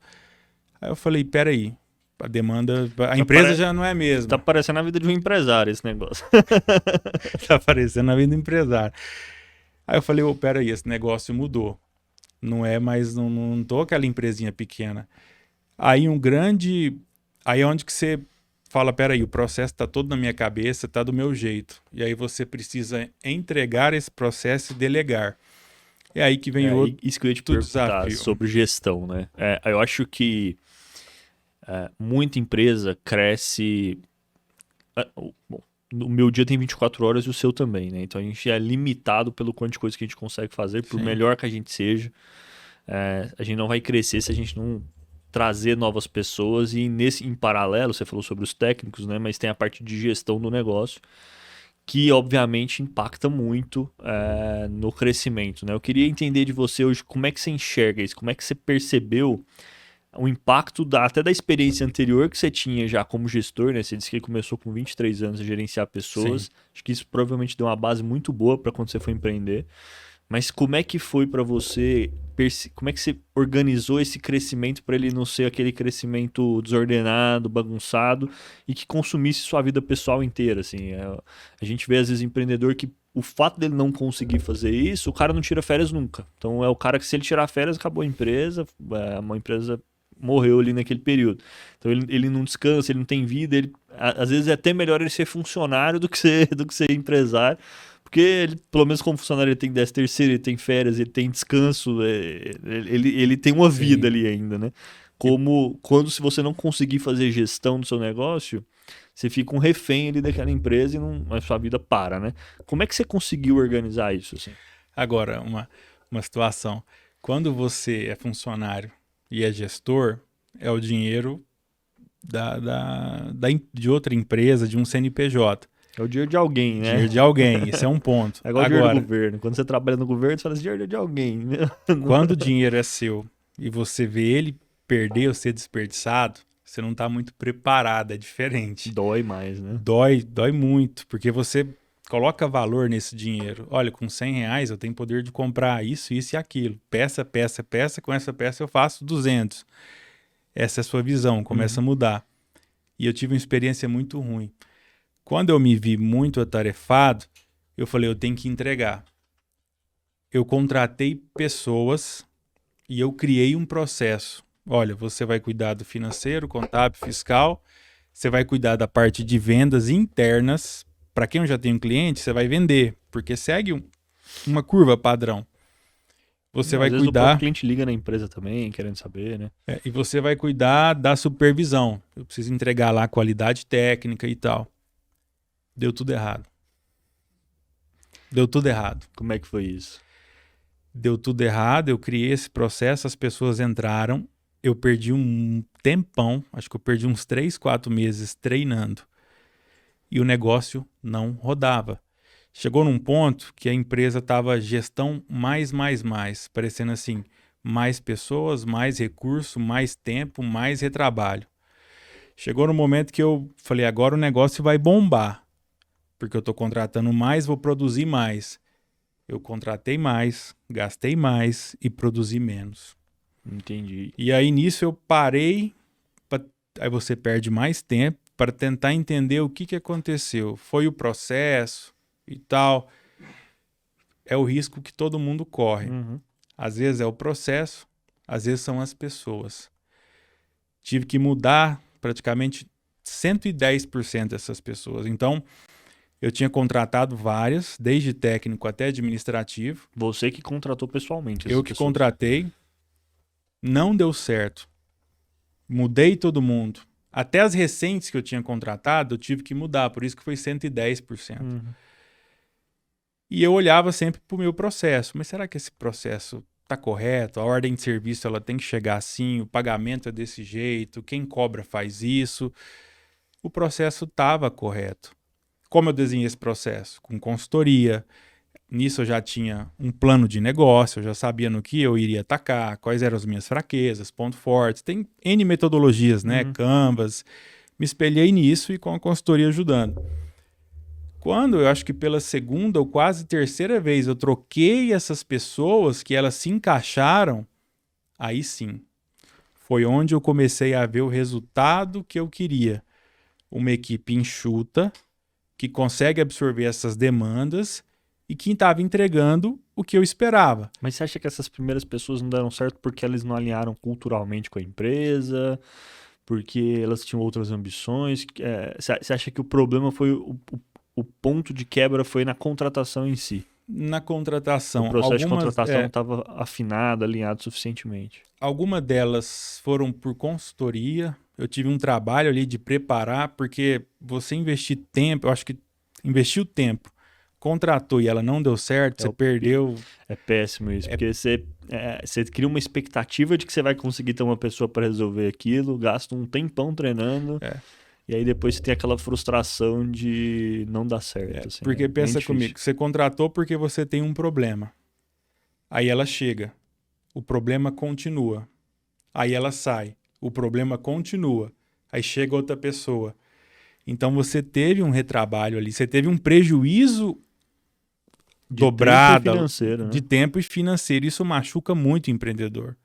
Aí eu falei, peraí, a demanda, a empresa já não é a mesma. Tá parecendo a vida de um empresário esse negócio. Tá parecendo a vida do empresário. Aí eu falei, peraí, esse negócio mudou. Não é mais, não tô aquela empresinha pequena. Aí aí é onde que você fala, peraí, o processo tá todo na minha cabeça, tá do meu jeito. E aí você precisa entregar esse processo e delegar. É aí que vem isso que eu ia te perguntar sobre gestão, né? Eu acho que muita empresa cresce... Bom, o meu dia tem 24 horas e o seu também, né? Então a gente é limitado pelo quanto de coisa que a gente consegue fazer, por melhor que a gente seja. A gente não vai crescer se a gente não trazer novas pessoas e em paralelo, você falou sobre os técnicos, né? Mas tem a parte de gestão do negócio, que obviamente impacta muito no crescimento, né? Eu queria entender de você hoje como é que você enxerga isso, como é que você percebeu o impacto até da experiência anterior que você tinha já como gestor, né? Você disse que começou com 23 anos a gerenciar pessoas. Sim. Acho que isso provavelmente deu uma base muito boa para quando você foi empreender. Mas como é que foi para você, como é que você organizou esse crescimento para ele não ser aquele crescimento desordenado, bagunçado e que consumisse sua vida pessoal inteira, assim? A gente vê às vezes empreendedor que o fato dele não conseguir fazer isso, o cara não tira férias nunca. Então é o cara que se ele tirar férias, acabou a empresa, uma empresa morreu ali naquele período. Então ele não descansa, ele não tem vida, às vezes é até melhor ele ser funcionário do que ser empresário. Porque ele, pelo menos como funcionário, ele tem 13º, ele tem férias, ele tem descanso, ele tem uma vida ali ainda, né? Quando se você não conseguir fazer gestão do seu negócio, você fica um refém ali daquela empresa e a sua vida para, né? Como é que você conseguiu organizar isso? Assim? Agora, uma situação. Quando você é funcionário e é gestor, é o dinheiro de outra empresa, de um CNPJ. É o dinheiro de alguém, né? Dinheiro de alguém, esse é um ponto. É igual o dinheiro do governo. Quando você trabalha no governo, você fala assim, dinheiro de alguém. Quando o dinheiro é seu e você vê ele perder ou ser desperdiçado, você não está muito preparado, é diferente. Dói mais, né? Dói muito, porque você coloca valor nesse dinheiro. Olha, com R$ 100 eu tenho poder de comprar isso, isso e aquilo. Peça, peça, peça, com essa peça eu faço 200. Essa é a sua visão, começa a mudar. E eu tive uma experiência muito ruim. Quando eu me vi muito atarefado, eu falei, eu tenho que entregar. Eu contratei pessoas e eu criei um processo. Olha, você vai cuidar do financeiro, contábil, fiscal, você vai cuidar da parte de vendas internas. Para quem já tem um cliente, você vai vender, porque segue uma curva padrão. Você vai Às vezes o cuidar... próprio cliente liga na empresa também, querendo saber, né? e você vai cuidar da supervisão. Eu preciso entregar lá a qualidade técnica e tal. Deu tudo errado. Deu tudo errado. Como é que foi isso? Deu tudo errado, eu criei esse processo, as pessoas entraram, eu perdi um tempão, acho que eu perdi uns 3, 4 meses treinando. E o negócio não rodava. Chegou num ponto que a empresa estava gestão mais, parecendo assim, mais pessoas, mais recurso, mais tempo, mais retrabalho. Chegou no momento que eu falei, agora o negócio vai bombar, porque eu estou contratando mais, vou produzir mais. Eu contratei mais, gastei mais e produzi menos. Entendi. E aí nisso eu parei, aí você perde mais tempo para tentar entender o que aconteceu. Foi o processo e tal. É o risco que todo mundo corre. Às vezes é o processo, às vezes são as pessoas. Tive que mudar praticamente 110% dessas pessoas. Então, eu tinha contratado várias, desde técnico até administrativo. Você que contratou pessoalmente. Eu que contratei. Não deu certo. Mudei todo mundo. Até as recentes que eu tinha contratado, eu tive que mudar. Por isso que foi 110%. E eu olhava sempre para o meu processo. Mas será que esse processo está correto? A ordem de serviço ela tem que chegar assim, o pagamento é desse jeito, quem cobra faz isso. O processo estava correto. Como eu desenhei esse processo? Com consultoria. Nisso eu já tinha um plano de negócio, eu já sabia no que eu iria atacar, quais eram as minhas fraquezas, pontos fortes. Tem N metodologias, né? Canvas. Me espelhei nisso e com a consultoria ajudando. Quando eu acho que pela segunda ou quase terceira vez eu troquei essas pessoas que elas se encaixaram, aí sim. Foi onde eu comecei a ver o resultado que eu queria. Uma equipe enxuta, que consegue absorver essas demandas e que estava entregando o que eu esperava. Mas você acha que essas primeiras pessoas não deram certo porque elas não alinharam culturalmente com a empresa? Porque elas tinham outras ambições? Você acha que o problema foi o ponto de quebra foi na contratação em si? Na contratação. O processo de contratação não estava afinado, alinhado suficientemente. Algumas delas foram por consultoria. Eu tive um trabalho ali de preparar, porque você investir tempo, eu acho que investiu tempo, contratou e ela não deu certo, você perdeu. É péssimo isso, porque você cria uma expectativa de que você vai conseguir ter uma pessoa para resolver aquilo, gasta um tempão treinando, e aí depois você tem aquela frustração de não dar certo. Assim, porque pensa comigo, você contratou porque você tem um problema. Aí ela chega, o problema continua. Aí ela sai, o problema continua. Aí chega outra pessoa. Então você teve um retrabalho ali, você teve um prejuízo dobrado de tempo e financeiro. Isso machuca muito o empreendedor.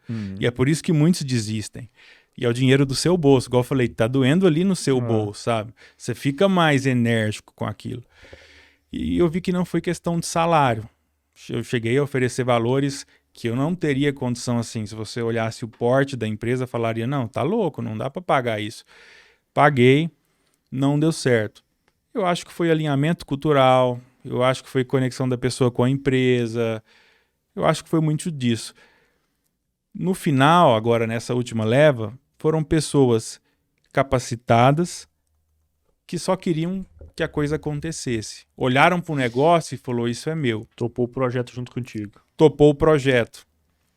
E é por isso que muitos desistem. E é o dinheiro do seu bolso, igual eu falei, tá doendo ali no seu bolso, sabe? Você fica mais enérgico com aquilo. E eu vi que não foi questão de salário. Eu cheguei a oferecer valores que eu não teria condição assim. Se você olhasse o porte da empresa, falaria, não, tá louco, não dá para pagar isso. Paguei, não deu certo. Eu acho que foi alinhamento cultural, eu acho que foi conexão da pessoa com a empresa, eu acho que foi muito disso. No final, agora nessa última leva, foram pessoas capacitadas que só queriam que a coisa acontecesse. Olharam para o negócio e falou, isso é meu. Topou o projeto junto contigo. Topou o projeto.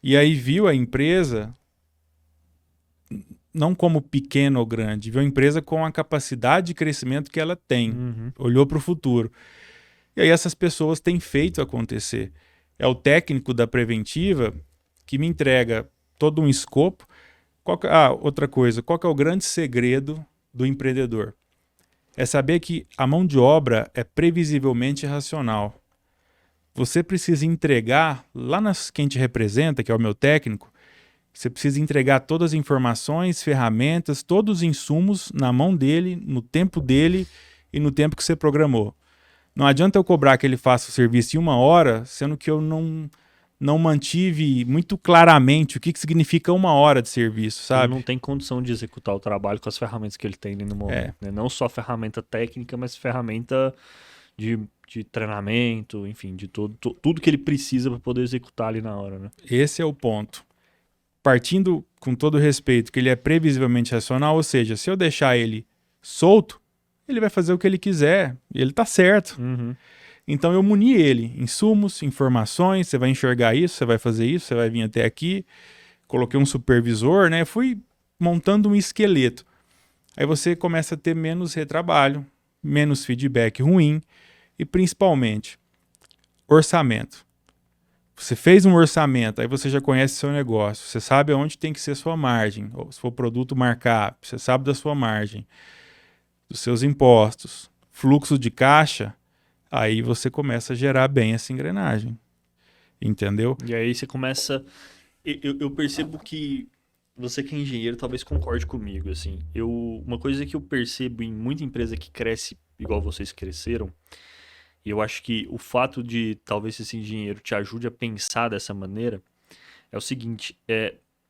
E aí viu a empresa, não como pequena ou grande, viu a empresa com a capacidade de crescimento que ela tem. Olhou para o futuro. E aí essas pessoas têm feito acontecer. É o técnico da preventiva que me entrega todo um escopo. Outra coisa, qual que é o grande segredo do empreendedor? é saber que a mão de obra é previsivelmente racional. Você precisa entregar, lá quem te representa, que é o meu técnico, você precisa entregar todas as informações, ferramentas, todos os insumos na mão dele, no tempo dele e no tempo que você programou. Não adianta eu cobrar que ele faça o serviço em 1 hora, sendo que eu não mantive muito claramente o que significa 1 hora de serviço, sabe? Ele não tem condição de executar o trabalho com as ferramentas que ele tem ali no momento. Né? Não só ferramenta técnica, mas ferramenta de treinamento, enfim, de tudo que ele precisa para poder executar ali na hora. Né? Esse é o ponto. Partindo com todo respeito que ele é previsivelmente racional, ou seja, se eu deixar ele solto, ele vai fazer o que ele quiser e ele tá certo. Uhum. Então eu muni ele, insumos, informações, você vai enxergar isso, você vai fazer isso, você vai vir até aqui. Coloquei um supervisor, né? Fui montando um esqueleto. Aí você começa a ter menos retrabalho, menos feedback ruim e principalmente orçamento. Você fez um orçamento, aí você já conhece seu negócio, você sabe aonde tem que ser sua margem, ou se for produto markup, você sabe da sua margem, dos seus impostos, fluxo de caixa, aí você começa a gerar bem essa engrenagem, entendeu? E aí você começa... Eu percebo que você que é engenheiro talvez concorde comigo, assim. Uma coisa que eu percebo em muita empresa que cresce igual vocês cresceram, e eu acho que o fato de talvez esse engenheiro te ajude a pensar dessa maneira, é o seguinte,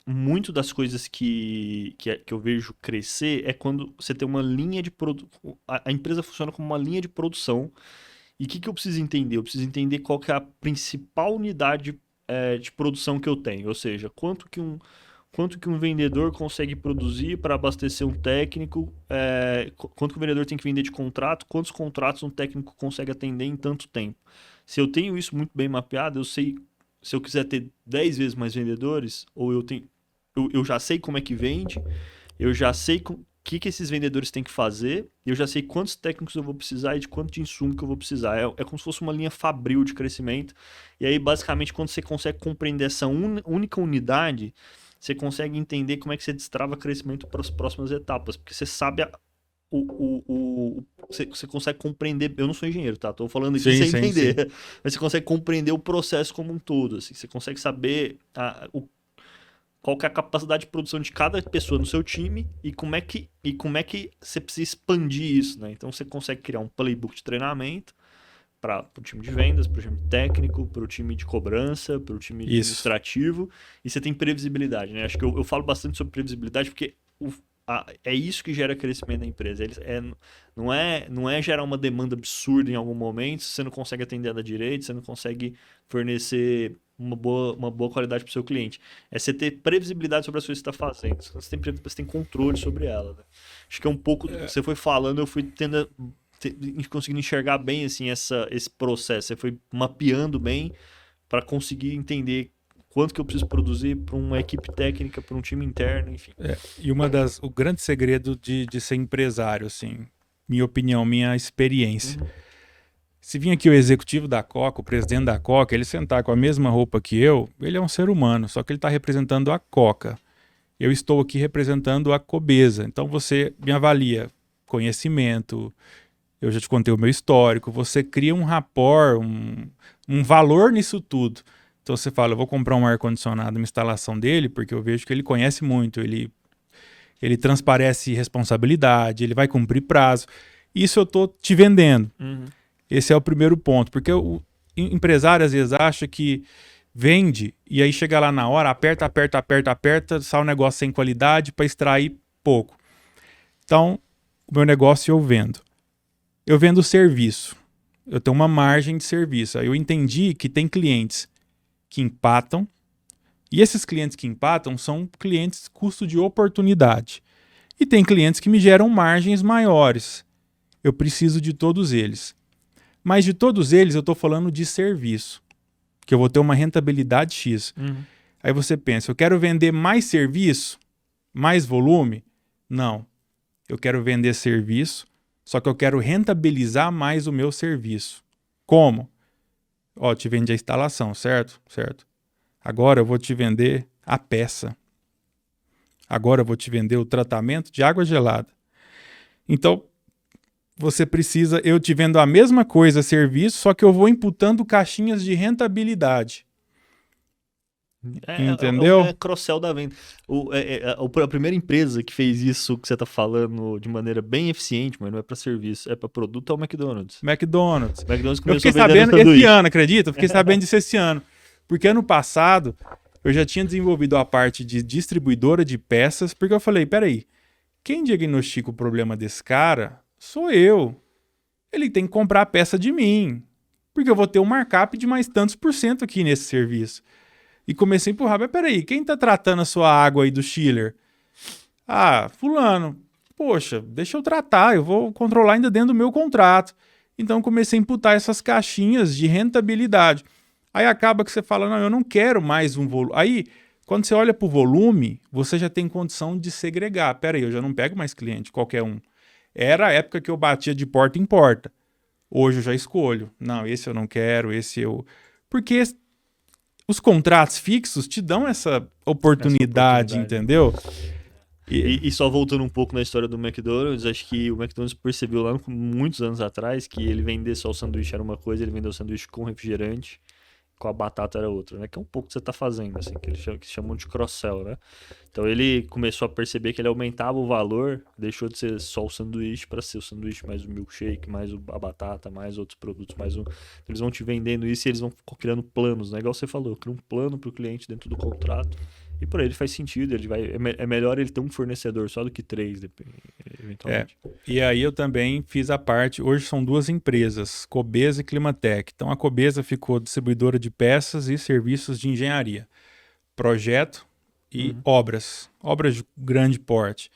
muito das coisas que eu vejo crescer é quando você tem uma linha de produção, a empresa funciona como uma linha de produção, e o que eu preciso entender? Eu preciso entender qual que é a principal unidade de produção que eu tenho, ou seja, quanto que um vendedor consegue produzir para abastecer um técnico, quanto que o vendedor tem que vender de contrato, quantos contratos um técnico consegue atender em tanto tempo. Se eu tenho isso muito bem mapeado, eu sei, se eu quiser ter 10 vezes mais vendedores, ou eu já sei como é que vende, eu já sei o que esses vendedores têm que fazer, eu já sei quantos técnicos eu vou precisar e de quanto de insumo que eu vou precisar. É como se fosse uma linha fabril de crescimento. E aí, basicamente, quando você consegue compreender essa única unidade, você consegue entender como é que você destrava crescimento para as próximas etapas. Porque você sabe você consegue compreender. Eu não sou engenheiro, tá? Tô falando aqui sem entender. Sim. Mas você consegue compreender o processo como um todo. Assim. Você consegue saber qual que é a capacidade de produção de cada pessoa no seu time e como é que você precisa expandir isso, né? Então você consegue criar um playbook de treinamento para o time de vendas, para o time técnico, para o time de cobrança, para o time administrativo, e você tem previsibilidade, né? Acho que eu falo bastante sobre previsibilidade porque é isso que gera crescimento da empresa. Não é gerar uma demanda absurda em algum momento, se você não consegue atender ela direito, você não consegue fornecer uma boa qualidade para o seu cliente. É você ter previsibilidade sobre as coisas que você está fazendo. Você tem controle sobre ela. Né? Acho que é um pouco do que você foi falando, eu fui conseguindo enxergar bem assim, esse processo. Você foi mapeando bem para conseguir entender quanto que eu preciso produzir para uma equipe técnica, para um time interno, enfim. E o grande segredo de ser empresário, assim, minha opinião, minha experiência. Se vir aqui o executivo da Coca, o presidente da Coca, ele sentar com a mesma roupa que eu, ele é um ser humano, só que ele está representando a Coca. Eu estou aqui representando a Cobesa. Então você me avalia conhecimento, eu já te contei o meu histórico, você cria um rapport, um valor nisso tudo. Então você fala, eu vou comprar um ar-condicionado, uma instalação dele, porque eu vejo que ele conhece muito, ele transparece responsabilidade, ele vai cumprir prazo. Isso eu estou te vendendo. Esse é o primeiro ponto, porque o empresário às vezes acha que vende e aí chega lá na hora, aperta, sai um negócio sem qualidade para extrair pouco. Então, o meu negócio eu vendo. Eu vendo serviço. Eu tenho uma margem de serviço. Aí eu entendi que tem clientes que empatam, e esses clientes que empatam são clientes custo de oportunidade. E tem clientes que me geram margens maiores. Eu preciso de todos eles. Mas de todos eles eu estou falando de serviço, que eu vou ter uma rentabilidade X. Aí você pensa, eu quero vender mais serviço, mais volume? Não. Eu quero vender serviço, só que eu quero rentabilizar mais o meu serviço. Como? Ó, te vendi a instalação, certo? Certo. Agora eu vou te vender a peça. Agora eu vou te vender o tratamento de água gelada. Então, você precisa, eu te vendo a mesma coisa, serviço, só que eu vou imputando caixinhas de rentabilidade. Entendeu? É cross-sell da venda. A primeira empresa que fez isso que você tá falando de maneira bem eficiente, mas não é para serviço, é para produto, é o McDonald's. McDonald's. O McDonald's Eu começou fiquei vendendo sabendo esse sanduíche. ano, acredita? Eu fiquei sabendo disso esse ano. Porque ano passado eu já tinha desenvolvido a parte de distribuidora de peças, porque eu falei, peraí, quem diagnostica o problema desse cara sou eu. Ele tem que comprar a peça de mim, porque eu vou ter um markup de mais tantos por cento aqui nesse serviço. E comecei a empurrar, mas peraí, quem tá tratando a sua água aí do chiller? Ah, fulano. Poxa, deixa eu tratar, eu vou controlar ainda dentro do meu contrato. Então comecei a imputar essas caixinhas de rentabilidade. Aí acaba que você fala, não, eu não quero mais um volume. Aí, quando você olha para o volume, você já tem condição de segregar. Peraí, eu já não pego mais cliente, qualquer um. Era a época que eu batia de porta em porta. Hoje eu já escolho. Não, esse eu não quero, esse eu... Porque os contratos fixos te dão essa oportunidade, entendeu? E só voltando um pouco na história do McDonald's, acho que o McDonald's percebeu lá muitos anos atrás que ele vender só o sanduíche era uma coisa, ele vendeu o sanduíche com refrigerante, com a batata era outra, né? Que é um pouco que você tá fazendo, assim, que eles chamam de cross-sell, né? Então ele começou a perceber que ele aumentava o valor, deixou de ser só o sanduíche para ser o sanduíche mais o milkshake, mais a batata, mais outros produtos, mais um. Eles vão te vendendo isso e eles vão criando planos, né? Igual você falou, cria um plano para o cliente dentro do contrato. E por ele faz sentido, ele vai, é melhor ele ter um fornecedor só do que três, eventualmente. E aí eu também fiz a parte, hoje são duas empresas, Cobesa e Climatec. Então a Cobesa ficou distribuidora de peças e serviços de engenharia, projeto e obras de grande porte.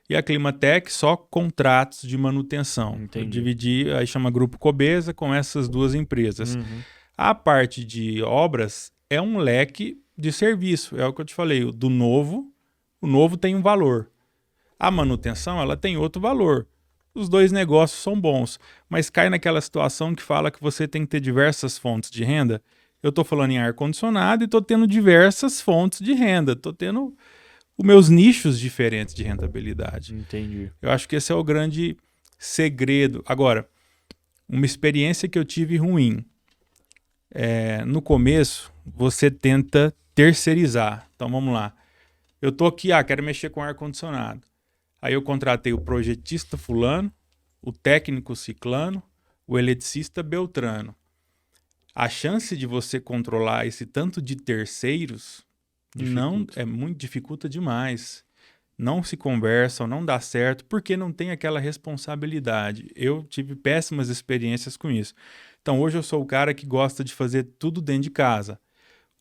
E a Climatec só contratos de manutenção. Entendi. Eu dividi, aí chama Grupo Cobesa com essas duas empresas. A parte de obras é um leque de serviço, é o que eu te falei, o novo tem um valor. A manutenção, ela tem outro valor. Os dois negócios são bons, mas cai naquela situação que fala que você tem que ter diversas fontes de renda. Eu estou falando em ar-condicionado e estou tendo diversas fontes de renda, estou tendo os meus nichos diferentes de rentabilidade. Entendi. Eu acho que esse é o grande segredo. Agora, uma experiência que eu tive ruim. No começo, você tenta terceirizar. Então, vamos lá. Eu tô aqui, quero mexer com ar-condicionado. Aí eu contratei o projetista fulano, o técnico ciclano, o eletricista beltrano. A chance de você controlar esse tanto de terceiros dificulta demais. Não se conversam, não dá certo, porque não tem aquela responsabilidade. Eu tive péssimas experiências com isso. Então hoje eu sou o cara que gosta de fazer tudo dentro de casa.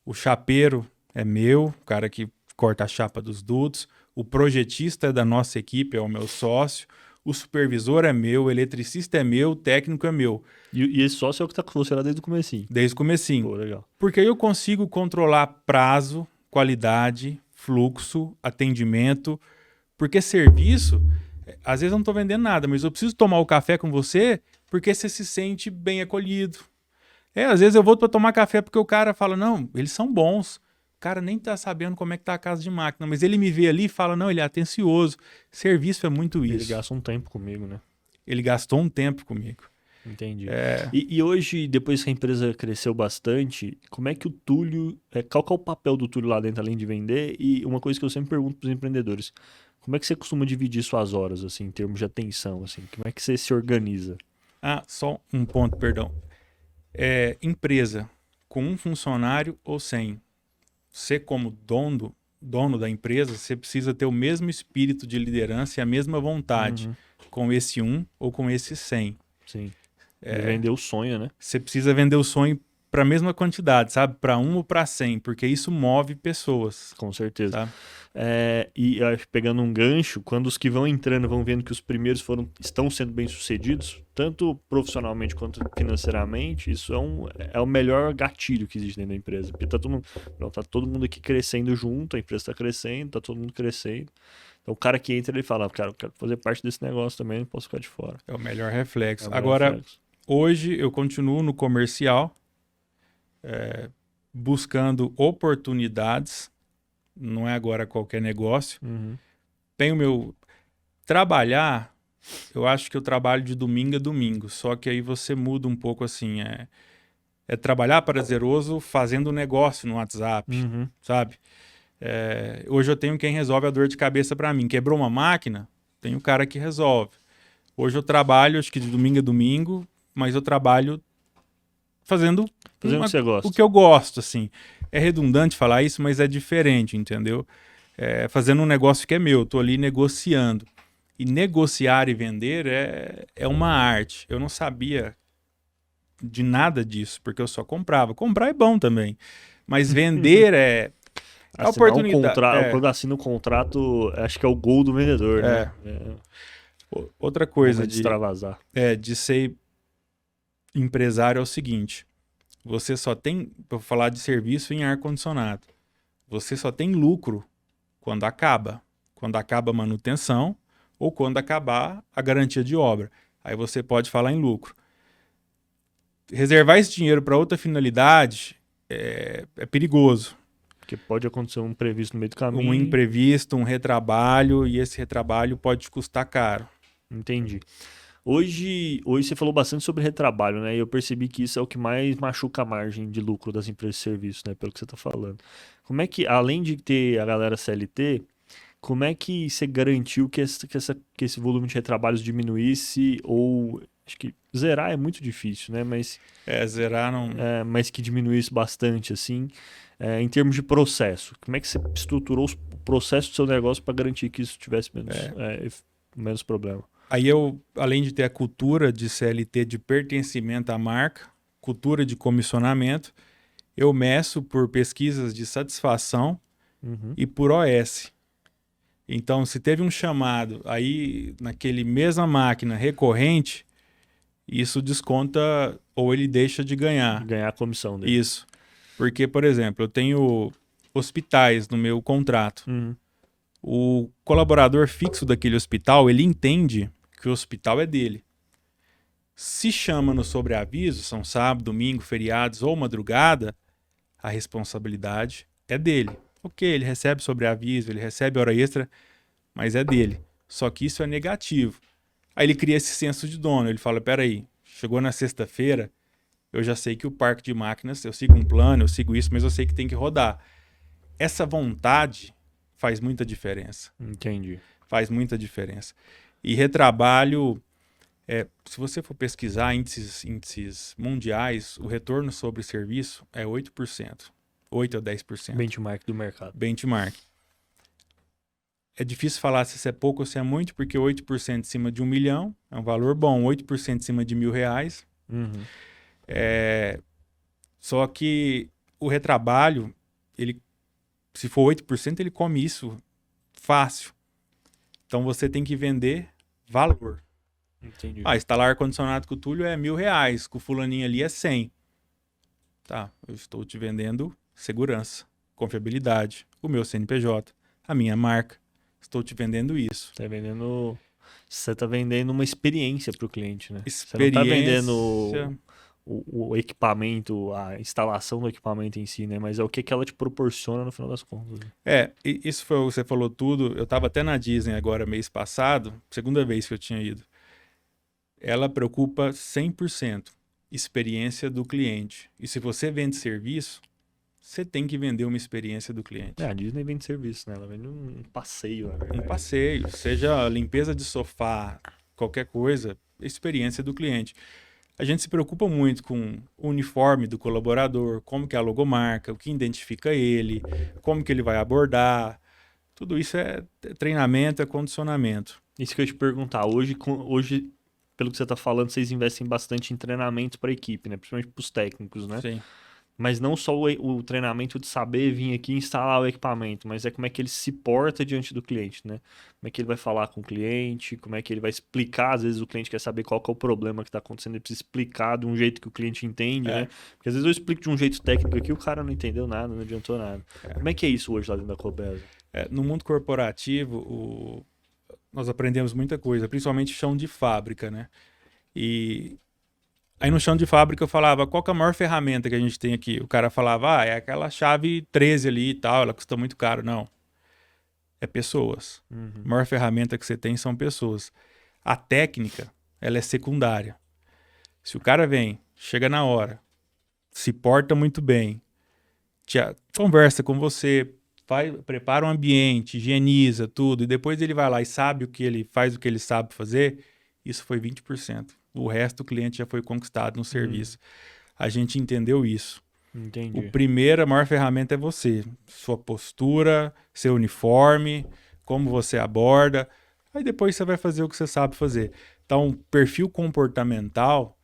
O chapeiro é meu, o cara que corta a chapa dos dutos. O projetista é da nossa equipe, é o meu sócio. O supervisor é meu, o eletricista é meu, o técnico é meu. E esse sócio é o que tá com você lá desde o comecinho. Desde o comecinho. Pô, legal. Porque aí eu consigo controlar prazo, qualidade, fluxo, atendimento. Porque serviço, às vezes eu não estou vendendo nada, mas eu preciso tomar o café com você porque você se sente bem acolhido. Às vezes eu vou para tomar café porque o cara fala, não, eles são bons. O cara nem tá sabendo como é que tá a casa de máquina, mas ele me vê ali e fala, não, ele é atencioso. Serviço é muito isso. Ele gasta um tempo comigo, né? Ele gastou um tempo comigo. Entendi. E hoje, depois que a empresa cresceu bastante, como é que o Túlio... Qual que é o papel do Túlio lá dentro, além de vender? E uma coisa que eu sempre pergunto para os empreendedores, como é que você costuma dividir suas horas, assim, em termos de atenção? Assim? Como é que você se organiza? Só um ponto, perdão. Empresa com um funcionário ou 100. Você como dono da empresa, você precisa ter o mesmo espírito de liderança e a mesma vontade com esse ou com esse 100. Sim. Vender o sonho, né? Você precisa vender o sonho para a mesma quantidade, sabe? Para 1 ou para 100, porque isso move pessoas. Com certeza. Sabe? E pegando um gancho, quando os que vão entrando vão vendo que os primeiros estão sendo bem-sucedidos, tanto profissionalmente quanto financeiramente, isso é o melhor gatilho que existe dentro da empresa. Porque tá todo mundo aqui crescendo junto, a empresa está crescendo, tá todo mundo crescendo. Então o cara que entra, ele fala, cara, eu quero fazer parte desse negócio também, não posso ficar de fora. É o melhor reflexo. Agora, hoje eu continuo no comercial, buscando oportunidades, não é agora qualquer negócio. Tenho trabalhar eu acho que eu trabalho de domingo a domingo, só que aí você muda um pouco assim, é trabalhar prazeroso fazendo negócio no WhatsApp, Uhum. sabe? Hoje eu tenho quem resolve a dor de cabeça para mim. Quebrou uma máquina, tem o cara que resolve. Hoje eu trabalho, acho que de domingo a domingo, mas eu trabalho fazendo Fazendo o que você gosta. o que eu gosto, assim. É redundante falar isso, mas é diferente, entendeu? Fazendo um negócio que é meu, tô ali negociando. E negociar e vender é uma arte. Eu não sabia de nada disso, porque eu só comprava. Comprar é bom também, mas vender é Assinar um oportunidade. contrato, quando assina um contrato, acho que é o gol do vendedor, né? Outra O coisa momento de extravasar. de ser empresário é o seguinte: você só tem, para falar de serviço em ar-condicionado, você só tem lucro quando acaba. Quando acaba a manutenção ou quando acabar a garantia de obra. Aí você pode falar em lucro. Reservar esse dinheiro para outra finalidade é perigoso. Porque pode acontecer um imprevisto no meio do Um caminho. imprevisto, um retrabalho, e esse retrabalho pode te custar caro. Entendi. Hoje você falou bastante sobre retrabalho, né? E eu percebi que isso é o que mais machuca a margem de lucro das empresas de serviço, né? Pelo que você está falando. Como é que, além de ter a galera CLT, como é que você garantiu que esse volume de retrabalhos diminuísse ou acho que zerar é muito difícil, né? Zerar não. Mas que diminuísse bastante, assim, em termos de processo. Como é que você estruturou o processo do seu negócio para garantir que isso tivesse menos problema? Aí eu, além de ter a cultura de CLT de pertencimento à marca, cultura de comissionamento, eu meço por pesquisas de satisfação e por OS. Então, se teve um chamado aí naquele mesma máquina recorrente, isso desconta ou ele deixa de ganhar. Ganhar a comissão dele. Isso. Porque, por exemplo, eu tenho hospitais no meu contrato. O colaborador fixo daquele hospital, ele entende que o hospital é dele. Se chama no sobreaviso, são sábado, domingo, feriados ou madrugada, a responsabilidade é dele. Ok, ele recebe sobreaviso, ele recebe hora extra, mas é dele. Só que isso é negativo. Aí ele cria esse senso de dono, ele fala, peraí, chegou na sexta-feira, eu já sei que o parque de máquinas, eu sigo um plano, eu sigo isso, mas eu sei que tem que rodar. Essa vontade faz muita diferença. Entendi. Faz muita diferença. E retrabalho, se você for pesquisar índices mundiais, o retorno sobre serviço é 8%. 8 a 10%. Benchmark do mercado. Benchmark. É difícil falar se isso é pouco ou se é muito, porque 8% em cima de 1 milhão é um valor bom, 8% em cima de R$1.000. Só que o retrabalho, se for 8%, ele come isso fácil. Então você tem que vender valor. Entendi. Instalar ar-condicionado com o Túlio é R$1.000, com o fulaninho ali é 100. Tá, eu estou te vendendo segurança, confiabilidade, o meu CNPJ, a minha marca. Estou te vendendo isso. Você está vendendo uma experiência para o cliente, né? Experiência... Você não está vendendo o equipamento, a instalação do equipamento em si, né? Mas é o que ela te proporciona no final das contas. Né? Isso foi o que você falou tudo. Eu estava até na Disney agora, mês passado, segunda vez que eu tinha ido. Ela preocupa 100% experiência do cliente. E se você vende serviço, você tem que vender uma experiência do cliente. A Disney vende serviço, né? Ela vende um passeio, na verdade. Um passeio, seja limpeza de sofá, qualquer coisa, experiência do cliente. A gente se preocupa muito com o uniforme do colaborador, como que é a logomarca, o que identifica ele, como que ele vai abordar. Tudo isso é treinamento, é condicionamento. Isso que eu ia te perguntar. Hoje, pelo que você está falando, vocês investem bastante em treinamento para a equipe, né? Principalmente para os técnicos, né? Sim. Mas não só o treinamento de saber vir aqui e instalar o equipamento, mas é como é que ele se porta diante do cliente, né? Como é que ele vai falar com o cliente, como é que ele vai explicar, às vezes o cliente quer saber qual que é o problema que está acontecendo, ele precisa explicar de um jeito que o cliente entende, né? Porque às vezes eu explico de um jeito técnico aqui, o cara não entendeu nada, não adiantou nada. Como é que é isso hoje lá dentro da Cobesa? No mundo corporativo, nós aprendemos muita coisa, principalmente chão de fábrica, né? E aí no chão de fábrica eu falava, qual que é a maior ferramenta que a gente tem aqui? O cara falava, é aquela chave 13 ali e tal, ela custa muito caro. Não. É pessoas. A maior ferramenta que você tem são pessoas. A técnica, ela é secundária. Se o cara vem, chega na hora, se porta muito bem, conversa com você, prepara um ambiente, higieniza tudo, e depois ele vai lá e sabe o que ele faz, o que ele sabe fazer, isso foi 20%. O resto o cliente já foi conquistado no serviço. A gente entendeu isso. Entendi. A maior ferramenta é você. Sua postura, seu uniforme, como você aborda. Aí depois você vai fazer o que você sabe fazer. Então, perfil comportamental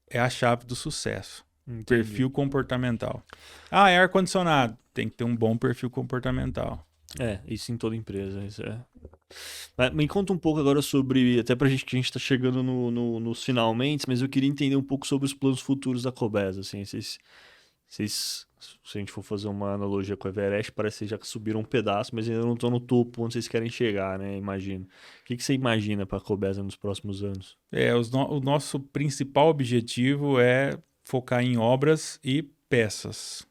é a chave do sucesso. Entendi. Perfil comportamental. É ar-condicionado. Tem que ter um bom perfil comportamental. Isso em toda empresa. Isso é. Mas me conta um pouco agora sobre, até pra gente que a gente tá chegando nos finalmente, mas eu queria entender um pouco sobre os planos futuros da Cobesa, assim, se a gente for fazer uma analogia com o Everest, parece que já subiram um pedaço, mas ainda não estão no topo onde vocês querem chegar, né, imagino. O que você imagina pra Cobesa nos próximos anos? O nosso principal objetivo é focar em obras e peças.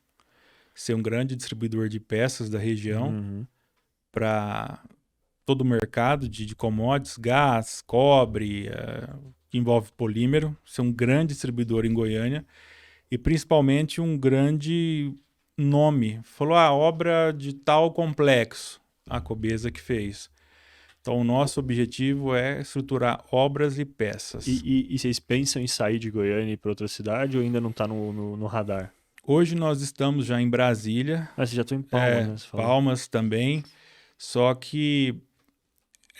Ser um grande distribuidor de peças da região para todo o mercado de commodities, gás, cobre, que envolve polímero, ser um grande distribuidor em Goiânia e principalmente um grande nome. Falou, obra de tal complexo, a Cobesa que fez. Então, o nosso objetivo é estruturar obras e peças. E vocês pensam em sair de Goiânia e ir para outra cidade ou ainda não está no radar? Hoje nós estamos já em Brasília. Vocês já estão em Palmas, né? Palmas também. Só que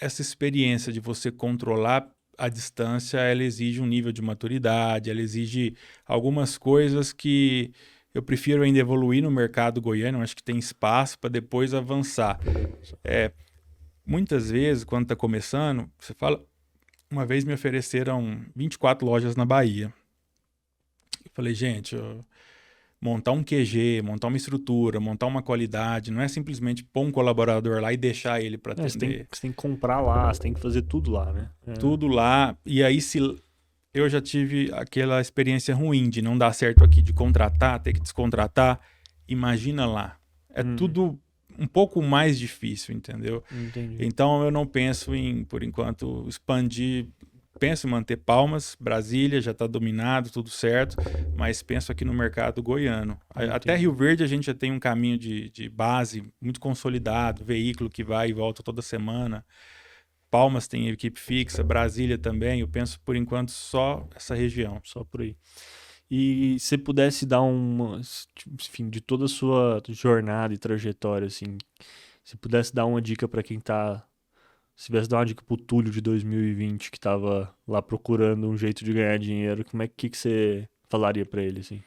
essa experiência de você controlar a distância, ela exige um nível de maturidade, ela exige algumas coisas que eu prefiro ainda evoluir no mercado goiano, acho que tem espaço para depois avançar. Muitas vezes, quando está começando, você fala... Uma vez me ofereceram 24 lojas na Bahia. Eu falei, gente, montar um QG, montar uma estrutura, montar uma qualidade, não é simplesmente pôr um colaborador lá e deixar ele para atender. Você tem que comprar lá, você tem que fazer tudo lá, né? Tudo lá. E aí, se eu já tive aquela experiência ruim de não dar certo aqui, de contratar, ter que descontratar, imagina lá. É tudo um pouco mais difícil, entendeu? Entendi. Então, eu não penso em, por enquanto, expandir. Penso em manter Palmas, Brasília já está dominado, tudo certo, mas penso aqui no mercado goiano. Até Rio Verde a gente já tem um caminho de base muito consolidado, veículo que vai e volta toda semana. Palmas tem equipe fixa, Brasília também, eu penso por enquanto só essa região. Só por aí. E se pudesse dar enfim, de toda a sua jornada e trajetória, assim, se pudesse dar uma dica para quem tá... Se tivesse dar uma dica pro Túlio de 2020, que tava lá procurando um jeito de ganhar dinheiro, como é que você falaria para ele, assim?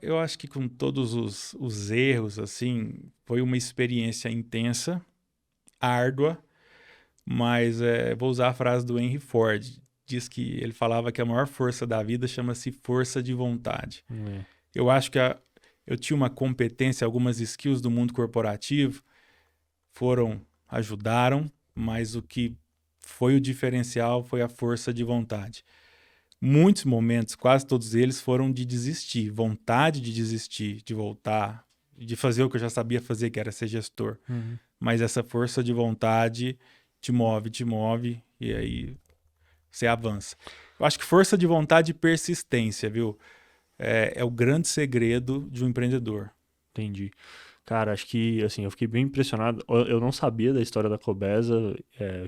Eu acho que com todos os erros, assim, foi uma experiência intensa, árdua, mas vou usar a frase do Henry Ford. Diz que ele falava que a maior força da vida chama-se força de vontade. Eu acho que eu tinha uma competência, algumas skills do mundo corporativo ajudaram, mas o que foi o diferencial foi a força de vontade. Muitos momentos, quase todos eles, foram de desistir, vontade de desistir, de voltar, de fazer o que eu já sabia fazer, que era ser gestor. Mas essa força de vontade te move, e aí você avança. Eu acho que força de vontade e persistência, viu? É o grande segredo de um empreendedor. Entendi. Cara, acho que, assim, eu fiquei bem impressionado. Eu não sabia da história da Cobesa.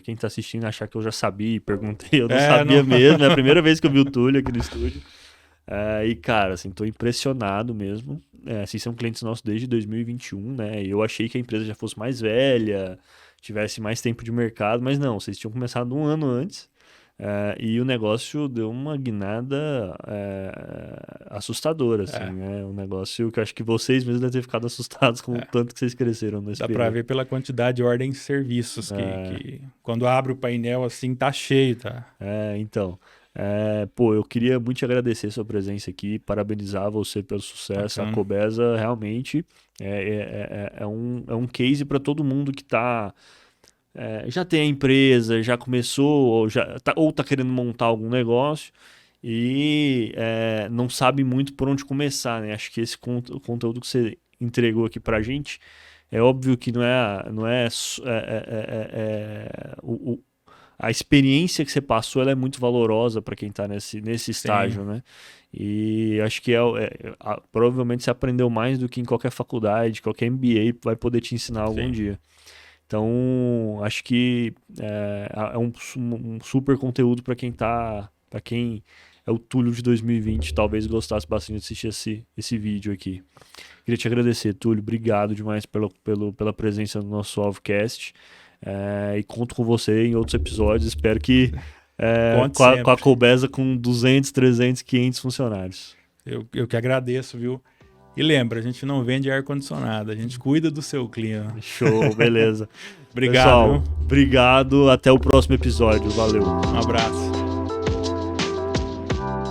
Quem tá assistindo achar que eu já sabia e perguntei, eu não sabia mesmo. É a primeira vez que eu vi o Túlio aqui no estúdio. E, cara, assim, tô impressionado mesmo. Assim, são clientes nossos desde 2021, né? Eu achei que a empresa já fosse mais velha, tivesse mais tempo de mercado, mas não, vocês tinham começado um ano antes. E o negócio deu uma guinada assustadora, assim, né? Um negócio que eu acho que vocês mesmos devem ter ficado assustados com o tanto que vocês cresceram nesse Dá período. pra ver pela quantidade de ordens de serviços que quando abre o painel assim tá cheio, tá? Então, eu queria muito te agradecer a sua presença aqui, parabenizar você pelo sucesso. Bacana. A Cobesa realmente é um case para todo mundo que tá... já tem a empresa, já começou, ou tá querendo montar algum negócio e não sabe muito por onde começar, né? Acho que esse conteúdo que você entregou aqui pra gente, é óbvio que não é a experiência que você passou, ela é muito valorosa para quem está nesse estágio, né? E acho que provavelmente você aprendeu mais do que em qualquer faculdade, qualquer MBA vai poder te ensinar algum dia. Então, acho que é um super conteúdo para quem para quem é o Túlio de 2020, talvez gostasse bastante de assistir esse vídeo aqui. Queria te agradecer, Túlio, obrigado demais pela presença no nosso Alvocast, e conto com você em outros episódios, espero que com a Cobesa com 200, 300, 500 funcionários. Eu que agradeço, viu? E lembra, a gente não vende ar-condicionado, a gente cuida do seu clima. Show, beleza. Obrigado. Pessoal, obrigado, até o próximo episódio, valeu. Um abraço.